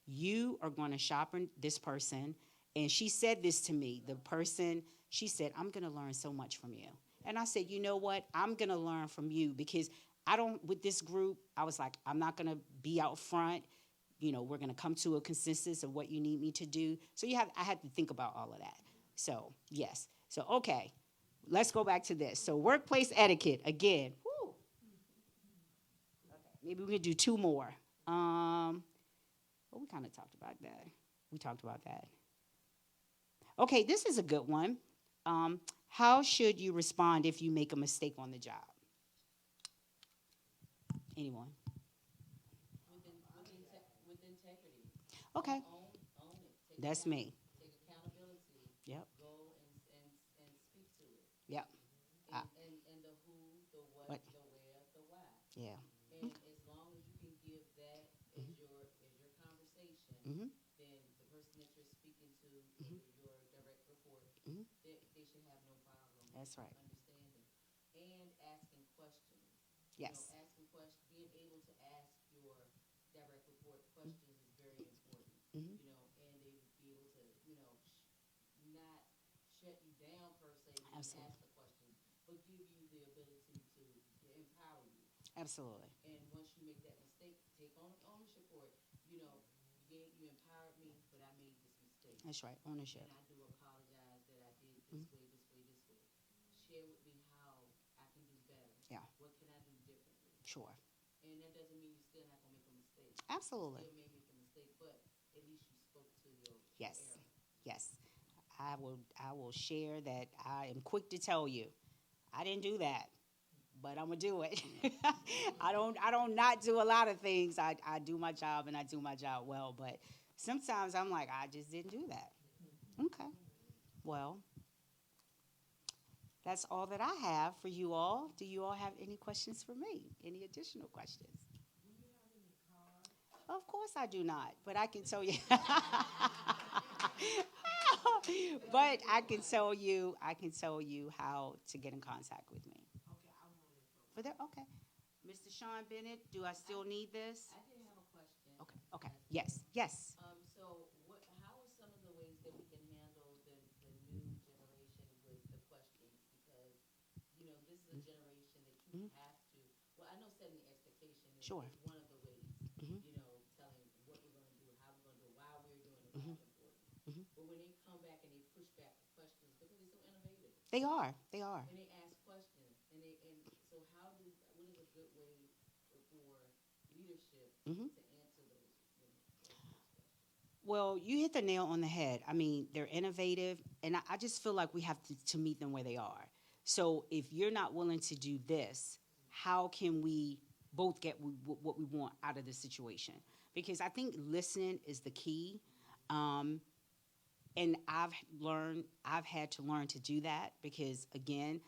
you are going to sharpen this person. And she said this to me, the person, she said, I'm going to learn so much from you. And I said, you know what? I'm going to learn from you because I don't, with this group, I was like, I'm not going to be out front. You know, we're going to come to a consensus of what you need me to do. So I had to think about all of that. So, yes. So, okay, let's go back to this. So, workplace etiquette, again. Whew. Okay, maybe we can do two more. Well, we kind of talked about that. We talked about that. Okay, this is a good one. How should you respond if you make a mistake on the job? Anyone? With integrity. Okay, Own it. that's me. Take accountability. Yep, Go and speak to it. yep. I, And the who, the what? the where, the why. Yeah. And as long as you can give that as your conversation, Mm-hmm. then the person that you're speaking to, Mm-hmm. your direct report, Mm-hmm. they should have no problem That's right. understanding and asking questions. Yes. Asking questions, being able to ask your direct report questions is very important. Mm-hmm. And they would be able to, not shut you down per se when you Absolutely. ask the questions, but give you the ability to empower you. Absolutely. And once you make that mistake, take ownership for it. You empowered me, but I made this mistake. That's right. Ownership. And I do apologize that I did Mm-hmm. this way. Share with me how I can do better. Yeah. What can I do differently? Sure. And that doesn't mean you're still not gonna make a mistake. Absolutely. You still may make a mistake, but at least you spoke to your Yes. error. Yes. I will share that I am quick to tell you. I didn't do that, but I'm gonna do it. I don't not do a lot of things. I do my job and I do my job well, but sometimes I'm like, I just didn't do that. Okay. Well, that's all that I have for you all. Do you all have any questions for me? Any additional questions? Do you have any cards? Of course I do not, but I can tell you. But I can tell you how to get in contact with me. Okay, I want it for. For that, okay. Mr. Sean Bennett, do I still need this? I did have a question. Okay, okay. Yes, yes. So how are some of the ways that we can handle the new generation with the questions? Because, this is a generation that you Mhm. have to, well, I know setting the expectation Sure. is one of the ways, Mhm. telling what we're going to do, how we're going to do it, why we're doing it, why Mhm. it's important. Mhm. But when they come back and they push back the questions, because they're so innovative, They are. They are. and they ask questions, and so what is a good way for leadership Mhm. to answer those questions? Well, you hit the nail on the head. I mean, they're innovative, and I just feel like we have to meet them where they are. So if you're not willing to do this, how can we both get what we want out of the situation? Because I think listening is the key. Um, and I've had to learn to do that because, again,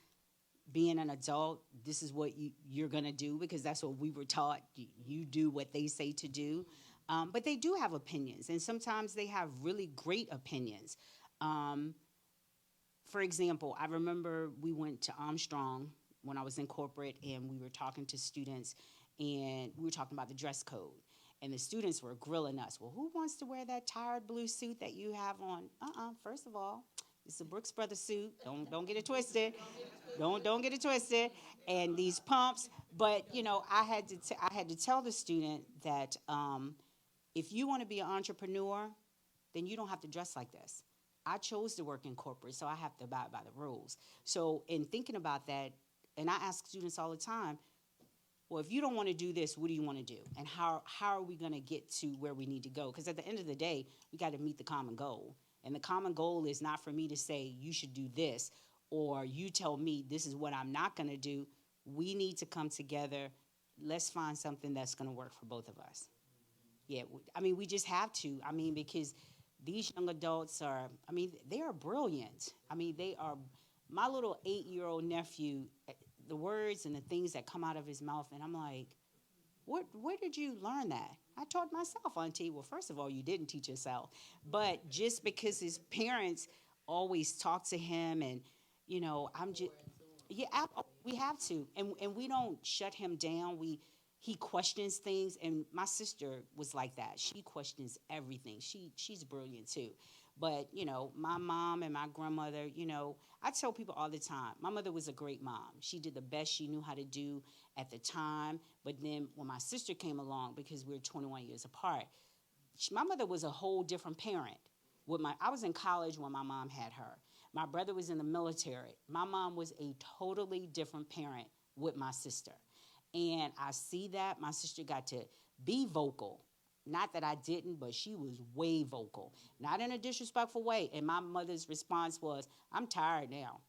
being an adult, this is what you're going to do because that's what we were taught. You do what they say to do. But they do have opinions, and sometimes they have really great opinions. Um, for example, I remember we went to Armstrong when I was in corporate, and we were talking to students, and we were talking about the dress code. And the students were grilling us. Well, who wants to wear that tired blue suit that you have on? First of all, it's a Brooks Brothers suit. Don't get it twisted. Don't get it twisted. And these pumps. But I had to tell the student that if you want to be an entrepreneur, then you don't have to dress like this. I chose to work in corporate, so I have to abide by the rules. So in thinking about that, And I ask students all the time, well, if you don't want to do this, what do you want to do? And how are we going to get to where we need to go? Because at the end of the day, we got to meet the common goal. And the common goal is not for me to say, you should do this, or you tell me this is what I'm not going to do. We need to come together. Let's find something that's going to work for both of us. Yeah, I mean, we just have to. I mean, because these young adults are, I mean, they are brilliant. I mean, they are, my little 8-year-old nephew, the words and the things that come out of his mouth, and I'm like, where did you learn that? I taught myself, Auntie. Well, first of all, you didn't teach yourself. But just because his parents always talk to him and, I'm just, yeah, we have to. And we don't shut him down. He questions things, and my sister was like that. She questions everything. She's brilliant too. But, my mom and my grandmother, I tell people all the time, my mother was a great mom. She did the best she knew how to do at the time. But then when my sister came along, because we were 21 years apart, my mother was a whole different parent. I was in college when my mom had her. My brother was in the military. My mom was a totally different parent with my sister. And I see that. My sister got to be vocal. Not that I didn't, but she was way vocal. Not in a disrespectful way. And my mother's response was, I'm tired now.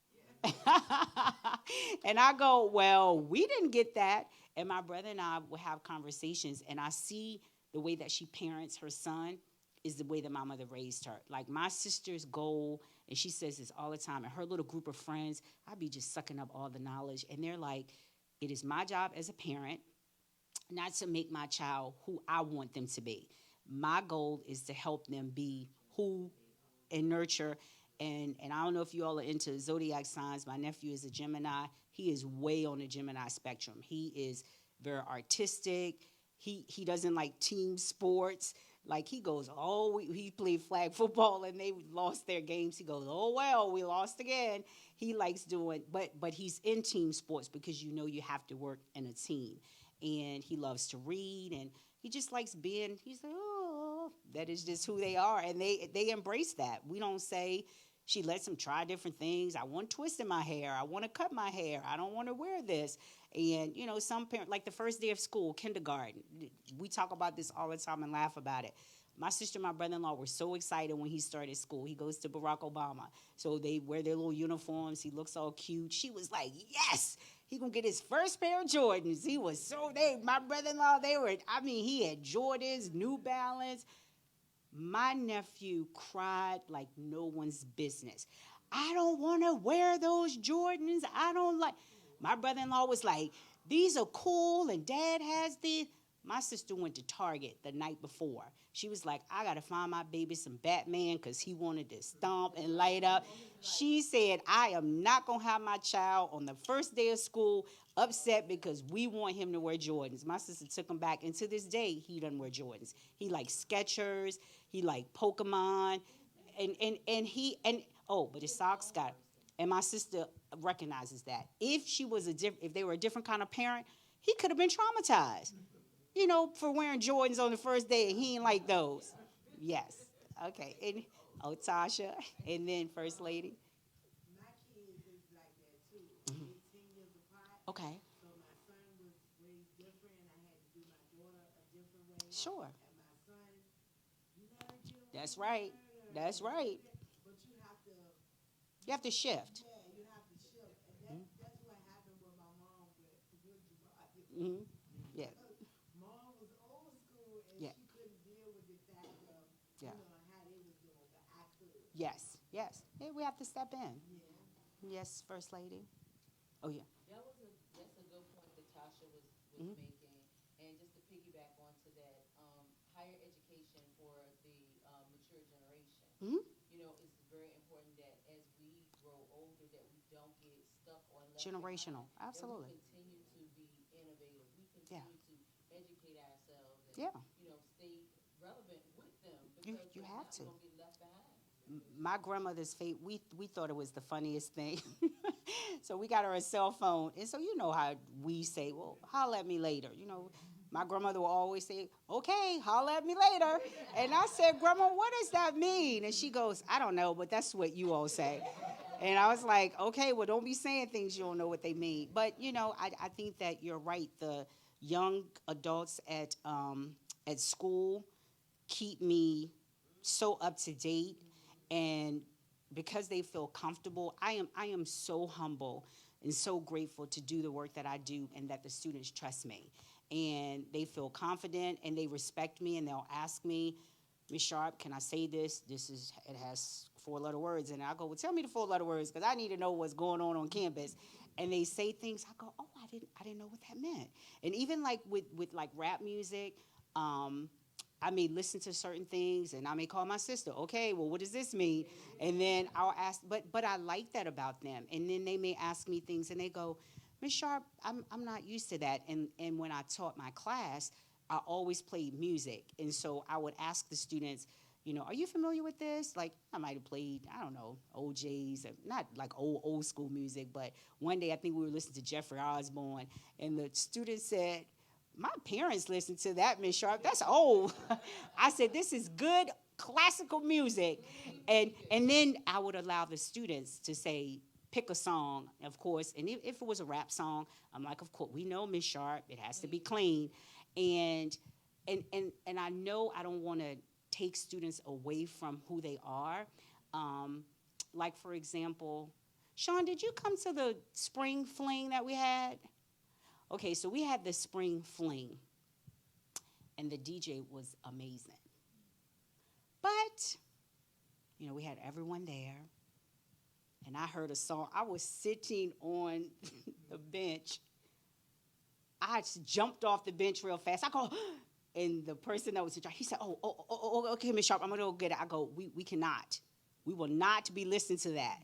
And I go, well, we didn't get that. And my brother and I would have conversations, and I see the way that she parents her son is the way that my mother raised her. Like my sister's goal, and she says this all the time, and her little group of friends, I'd be just sucking up all the knowledge. And they're like, it is my job as a parent not to make my child who I want them to be. My goal is to help them be who and nurture. And I don't know if you all are into zodiac signs. My nephew is a Gemini. He is way on the Gemini spectrum. He is very artistic. He doesn't like team sports. Like he goes, he played flag football and they lost their games. He goes, oh, well, we lost again. He likes doing, but he's in team sports because you have to work in a team. And he loves to read, and he just likes being, he's like, oh, that is just who they are. And they embrace that. We don't say, she lets him try different things. I want twists in my hair. I want to cut my hair. I don't want to wear this. And, some parents, like the first day of school, kindergarten, we talk about this all the time and laugh about it. My sister and my brother-in-law were so excited when he started school. He goes to Barack Obama. So they wear their little uniforms. He looks all cute. She was like, yes, he going to get his first pair of Jordans. He was my brother-in-law, he had Jordans, New Balance. My nephew cried like no one's business. I don't want to wear those Jordans. I don't like. My brother-in-law was like, these are cool, and Dad has these. My sister went to Target the night before. She was like, I got to find my baby some Batman because he wanted to stomp and light up. She said, I am not going to have my child on the first day of school upset because we want him to wear Jordans. My sister took him back, and to this day, he doesn't wear Jordans. He likes Skechers. He likes Pokemon. But his socks got, and my sister recognizes that. If they were a different kind of parent, he could have been traumatized. For wearing Jordans on the first day, and he ain't like those. Yes. Okay. And Tasha, and then First Lady. My kids is like that too. They're 10 years apart. Okay. So my son was raised different, and I had to do my daughter a different way. Sure. And my son, you gotta do. That's right. That's right. But you have to. You have to shift. Yeah, you have to shift, and that's what happened with my mom with Woodrow. Mm-hmm. Yeah. Mom was old school, and Yeah. she couldn't deal with the fact of Yeah. how they was doing, but I could. Yes. Yes. Yeah, we have to step in. Yeah. Yes, First Lady. Oh yeah. That's a good point that Tasha was Mhm. making, and just to piggyback onto that, higher education for the mature generation. Mhm. It's very important that as we grow older, that we don't get stuck or left Generational. behind, Absolutely. That we continue to be innovative. We Yeah. continue to educate ourselves and Yeah. stay relevant with them You because you if have not, to. we're gonna get left behind. My grandmother's fate, we thought it was the funniest thing. So we got her a cell phone. And so you know how we say, well, holler at me later. My grandmother will always say, okay, holler at me later. And I said, Grandma, what does that mean? And she goes, I don't know, but that's what you all say. And I was like, okay, well, don't be saying things you don't know what they mean. But, I think that you're right. The young adults at school keep me so up to date, and because they feel comfortable, I am so humble and so grateful to do the work that I do, and that the students trust me and they feel confident and they respect me, and they'll ask me, Miss Sharp, can I say this? It has 4-letter words, and I go, well, tell me the 4-letter words, because I need to know what's going on campus. And they say things, I go, oh, I didn't know what that meant. And even like with like rap music, I may listen to certain things, and I may call my sister, okay, well, what does this mean? And then I'll ask, but I like that about them. And then they may ask me things, and they go, Miss Sharp, I'm not used to that. And when I taught my class, I always played music. And so I would ask the students, are you familiar with this? Like, I might have played, I don't know, OJ's, not like old school music, but one day I think we were listening to Jeffrey Osborne, and the student said, my parents listened to that, Miss Sharp. That's old. I said, this is good classical music. And then I would allow the students to say, pick a song, of course. And if it was a rap song, I'm like, of course, we know Miss Sharp. It has to be clean. And I know I don't want to take students away from who they are. Like, for example, Sean, did you come to the spring fling that we had? Okay, so we had the spring fling, and the DJ was amazing. But, we had everyone there, and I heard a song. I was sitting on the bench. I just jumped off the bench real fast. I go, and the person that was in charge, he said, okay, Miss Sharp, I'm going to go get it. I go, we cannot. We will not be listening to that,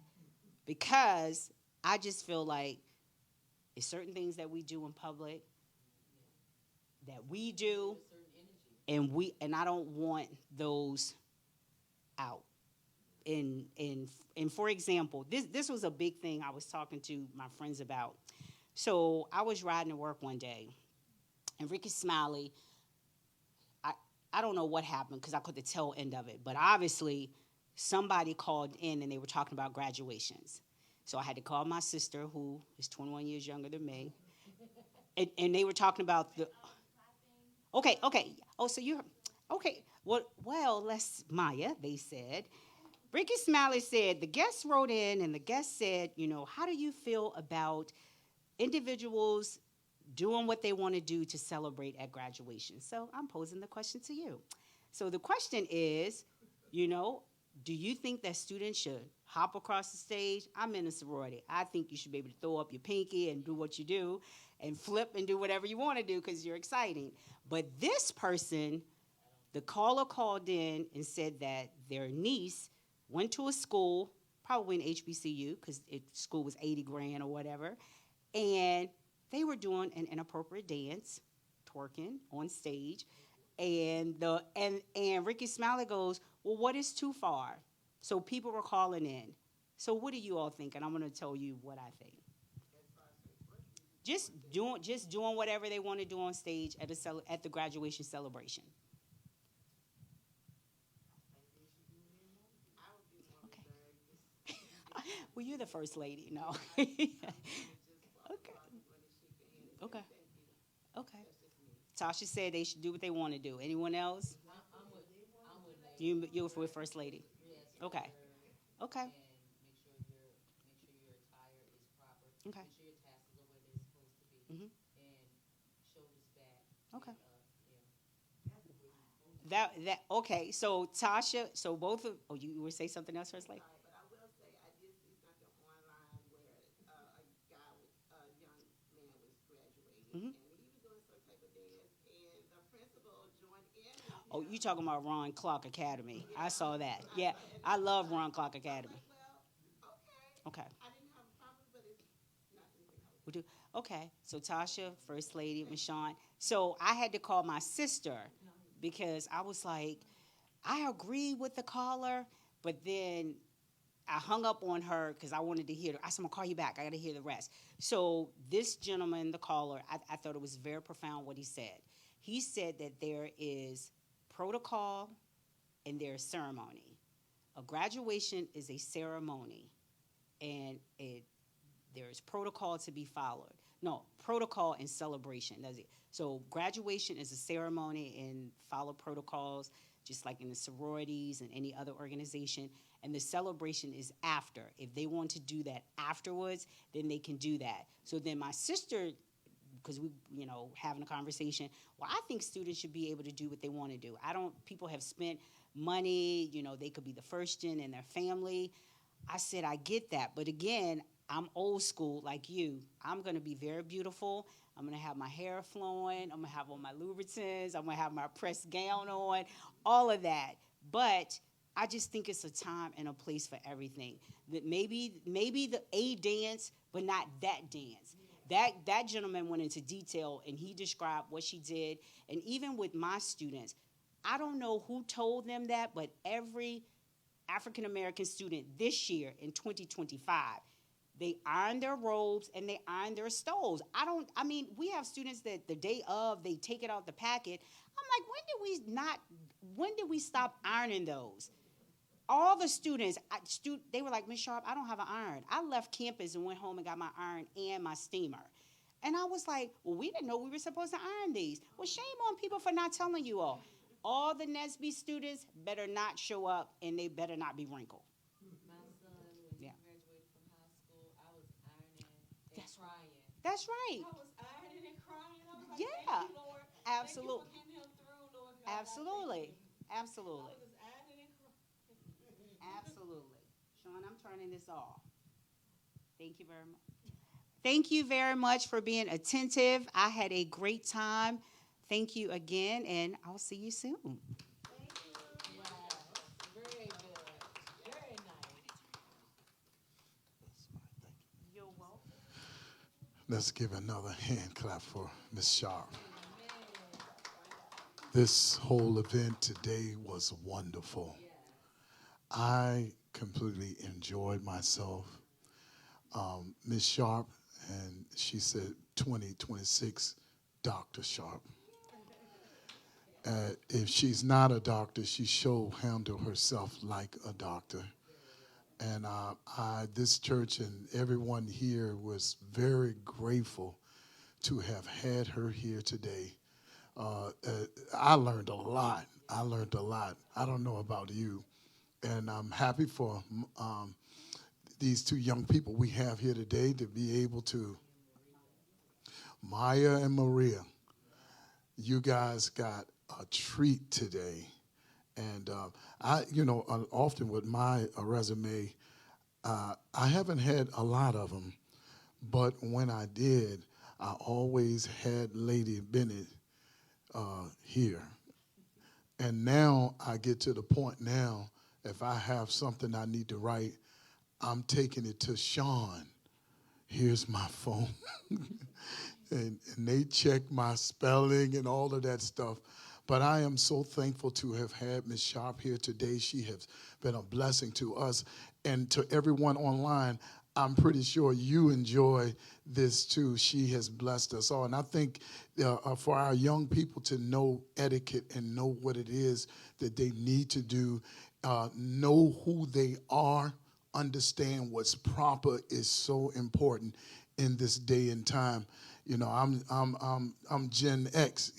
because I just feel like there's certain things that we do in public that we do, and I don't want those out. And for example, this was a big thing I was talking to my friends about. So I was riding to work one day, and Ricky Smiley, I don't know what happened, because I caught the tail end of it, but obviously somebody called in and they were talking about graduations. So I had to call my sister, who is 21 years younger than me, and they were talking about the. Okay. Oh, so you're okay. Well, let's Maya. They said, Ricky Smiley said the guest wrote in, and the guest said, how do you feel about individuals doing what they want to do to celebrate at graduation? So I'm posing the question to you. So the question is, do you think that students should hop across the stage? I'm in a sorority. I think you should be able to throw up your pinky and do what you do and flip and do whatever you want to do, because you're exciting. But this person, the caller called in and said that their niece went to a school, probably an HBCU, because school was 80 grand or whatever, and they were doing an inappropriate dance, twerking on stage. And Ricky Smiley goes, well, what is too far? So people were calling in. So what do you all think? And I'm going to tell you what I think. Just doing whatever they want to do on stage at the graduation celebration. Okay. Well, you're the first lady. No. Okay. Okay. Okay. Tasha said they should do what they want to do. Anyone else? I'm with Nate. You with First Lady. Yes, Okay. Okay. and make sure your attire is proper. Okay. Make sure your tassels are where they're supposed to be, Mhm. and shoulders back. Okay. Yeah. That okay. So Tasha, so both of you were say something else, First Lady? But I will say I did see something online where a guy with a young man was graduating, Mhm. and he was doing some type of dance, and the principal joined in with Oh, him. you talking about Ron Clark Academy? Yeah. I saw that. I Yeah, saw, and I I was love like, Ron Clark Academy. well, okay. Okay. I didn't have a problem, but it's not anything I would We do. Okay. So Tasha, First Lady, Michonne. So I had to call my sister, because I was like, I agree with the caller, but then I hung up on her because I wanted to hear. I said, I'm gonna call you back. I got to hear the rest. So this gentleman, the caller, I thought it was very profound what he said. He said that there is protocol and there is ceremony. A graduation is a ceremony. and there's protocol to be followed. No, protocol and celebration. That's it. So graduation is a ceremony and follow protocols, just like in the sororities and any other organization. And the celebration is after. If they want to do that afterwards, then they can do that. So then my sister, because we, having a conversation, well, I think students should be able to do what they want to do. I don't, people have spent money, they could be the first gen in their family. I said, I get that. But again, I'm old school like you. I'm going to be very beautiful. I'm going to have my hair flowing. I'm going to have on my Louboutins. I'm going to have my pressed gown on, all of that. But I just think it's a time and a place for everything. That maybe the a dance, but not that dance. That gentleman went into detail, and he described what she did. And even with my students, I don't know who told them that, but every African-American student this year in 2025, they iron their robes and they iron their stoles. We have students that the day of, they take it out the packet. I'm like, when did we stop ironing those? All the students, they were like, Miss Sharp, I don't have an iron. I left campus and went home and got my iron and my steamer. And I was like, well, we didn't know we were supposed to iron these. Well, shame on people for not telling you all. All the NSBE students better not show up, and they better not be wrinkled. My son, when Yeah. he graduated from high school, I was ironing and That's crying. That's right. I was ironing and crying. I was like, Yeah. thank you, Lord. Absolutely. Thank you for getting him through, Lord God. I Absolutely. thank you. I Absolutely. was just ironing and crying. Absolutely. Sean, I'm turning this off. Thank you very much. Thank you very much for being attentive. I had a great time. Thank you again, and I'll see you soon. Wow. Very good. Very nice. You're welcome. Let's give another hand clap for Miss Sharp. This whole event today was wonderful. I completely enjoyed myself. Miss Sharp, and she said 2026, Dr. Sharp. If she's not a doctor, she should handle herself like a doctor. And this church and everyone here was very grateful to have had her here today. I learned a lot. I learned a lot. I don't know about you. And I'm happy for these two young people we have here today to be able to, Maya and Maria, you guys got a treat today. And often with my resume, I haven't had a lot of them, but when I did, I always had Lady Bennett here. And now I get to the point now, if I have something I need to write, I'm taking it to Sean. Here's my phone. and they check my spelling and all of that stuff. But I am so thankful to have had Ms. Sharp here today. She has been a blessing to us. And to everyone online, I'm pretty sure you enjoy this too. She has blessed us all. And I think for our young people to know etiquette and know what it is that they need to do, know who they are, understand what's proper is so important in this day and time. I'm Gen X,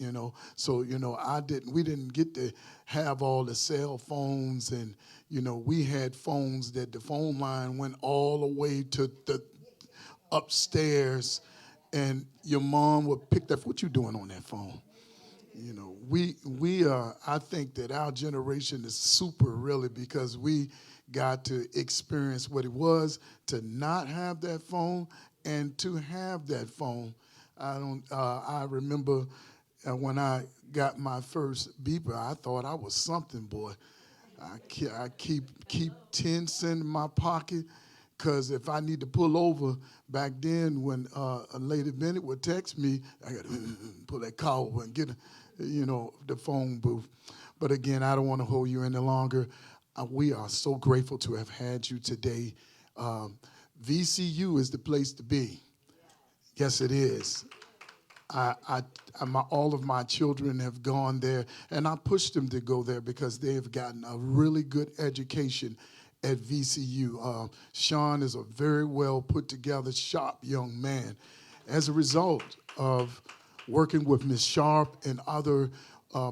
so we didn't get to have all the cell phones, and we had phones that the phone line went all the way to the upstairs, and your mom would pick that. What you doing on that phone? I think that our generation is super really because we got to experience what it was to not have that phone and to have that phone. I remember when I got my first beeper, I thought I was something, boy. I keep 10 cents in my pocket because if I need to pull over, back then when a Lady Bennett would text me, I got to pull that car over and get, the phone booth. But again, I don't want to hold you any longer. We are so grateful to have had you today. VCU is the place to be. Yes, it is. All of my children have gone there, and I pushed them to go there because they have gotten a really good education at VCU. Sean is a very well put together, sharp young man. As a result of working with Ms. Sharp and other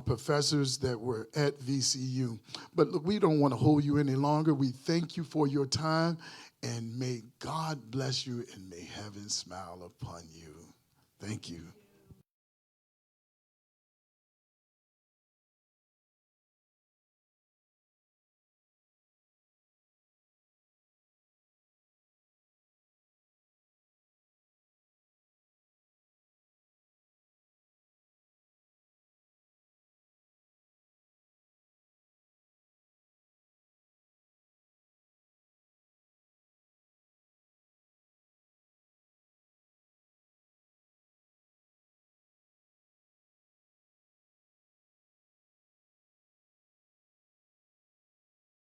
professors that were at VCU. But look, we don't want to hold you any longer. We thank you for your time, and may God bless you and may heaven smile upon you. Thank you.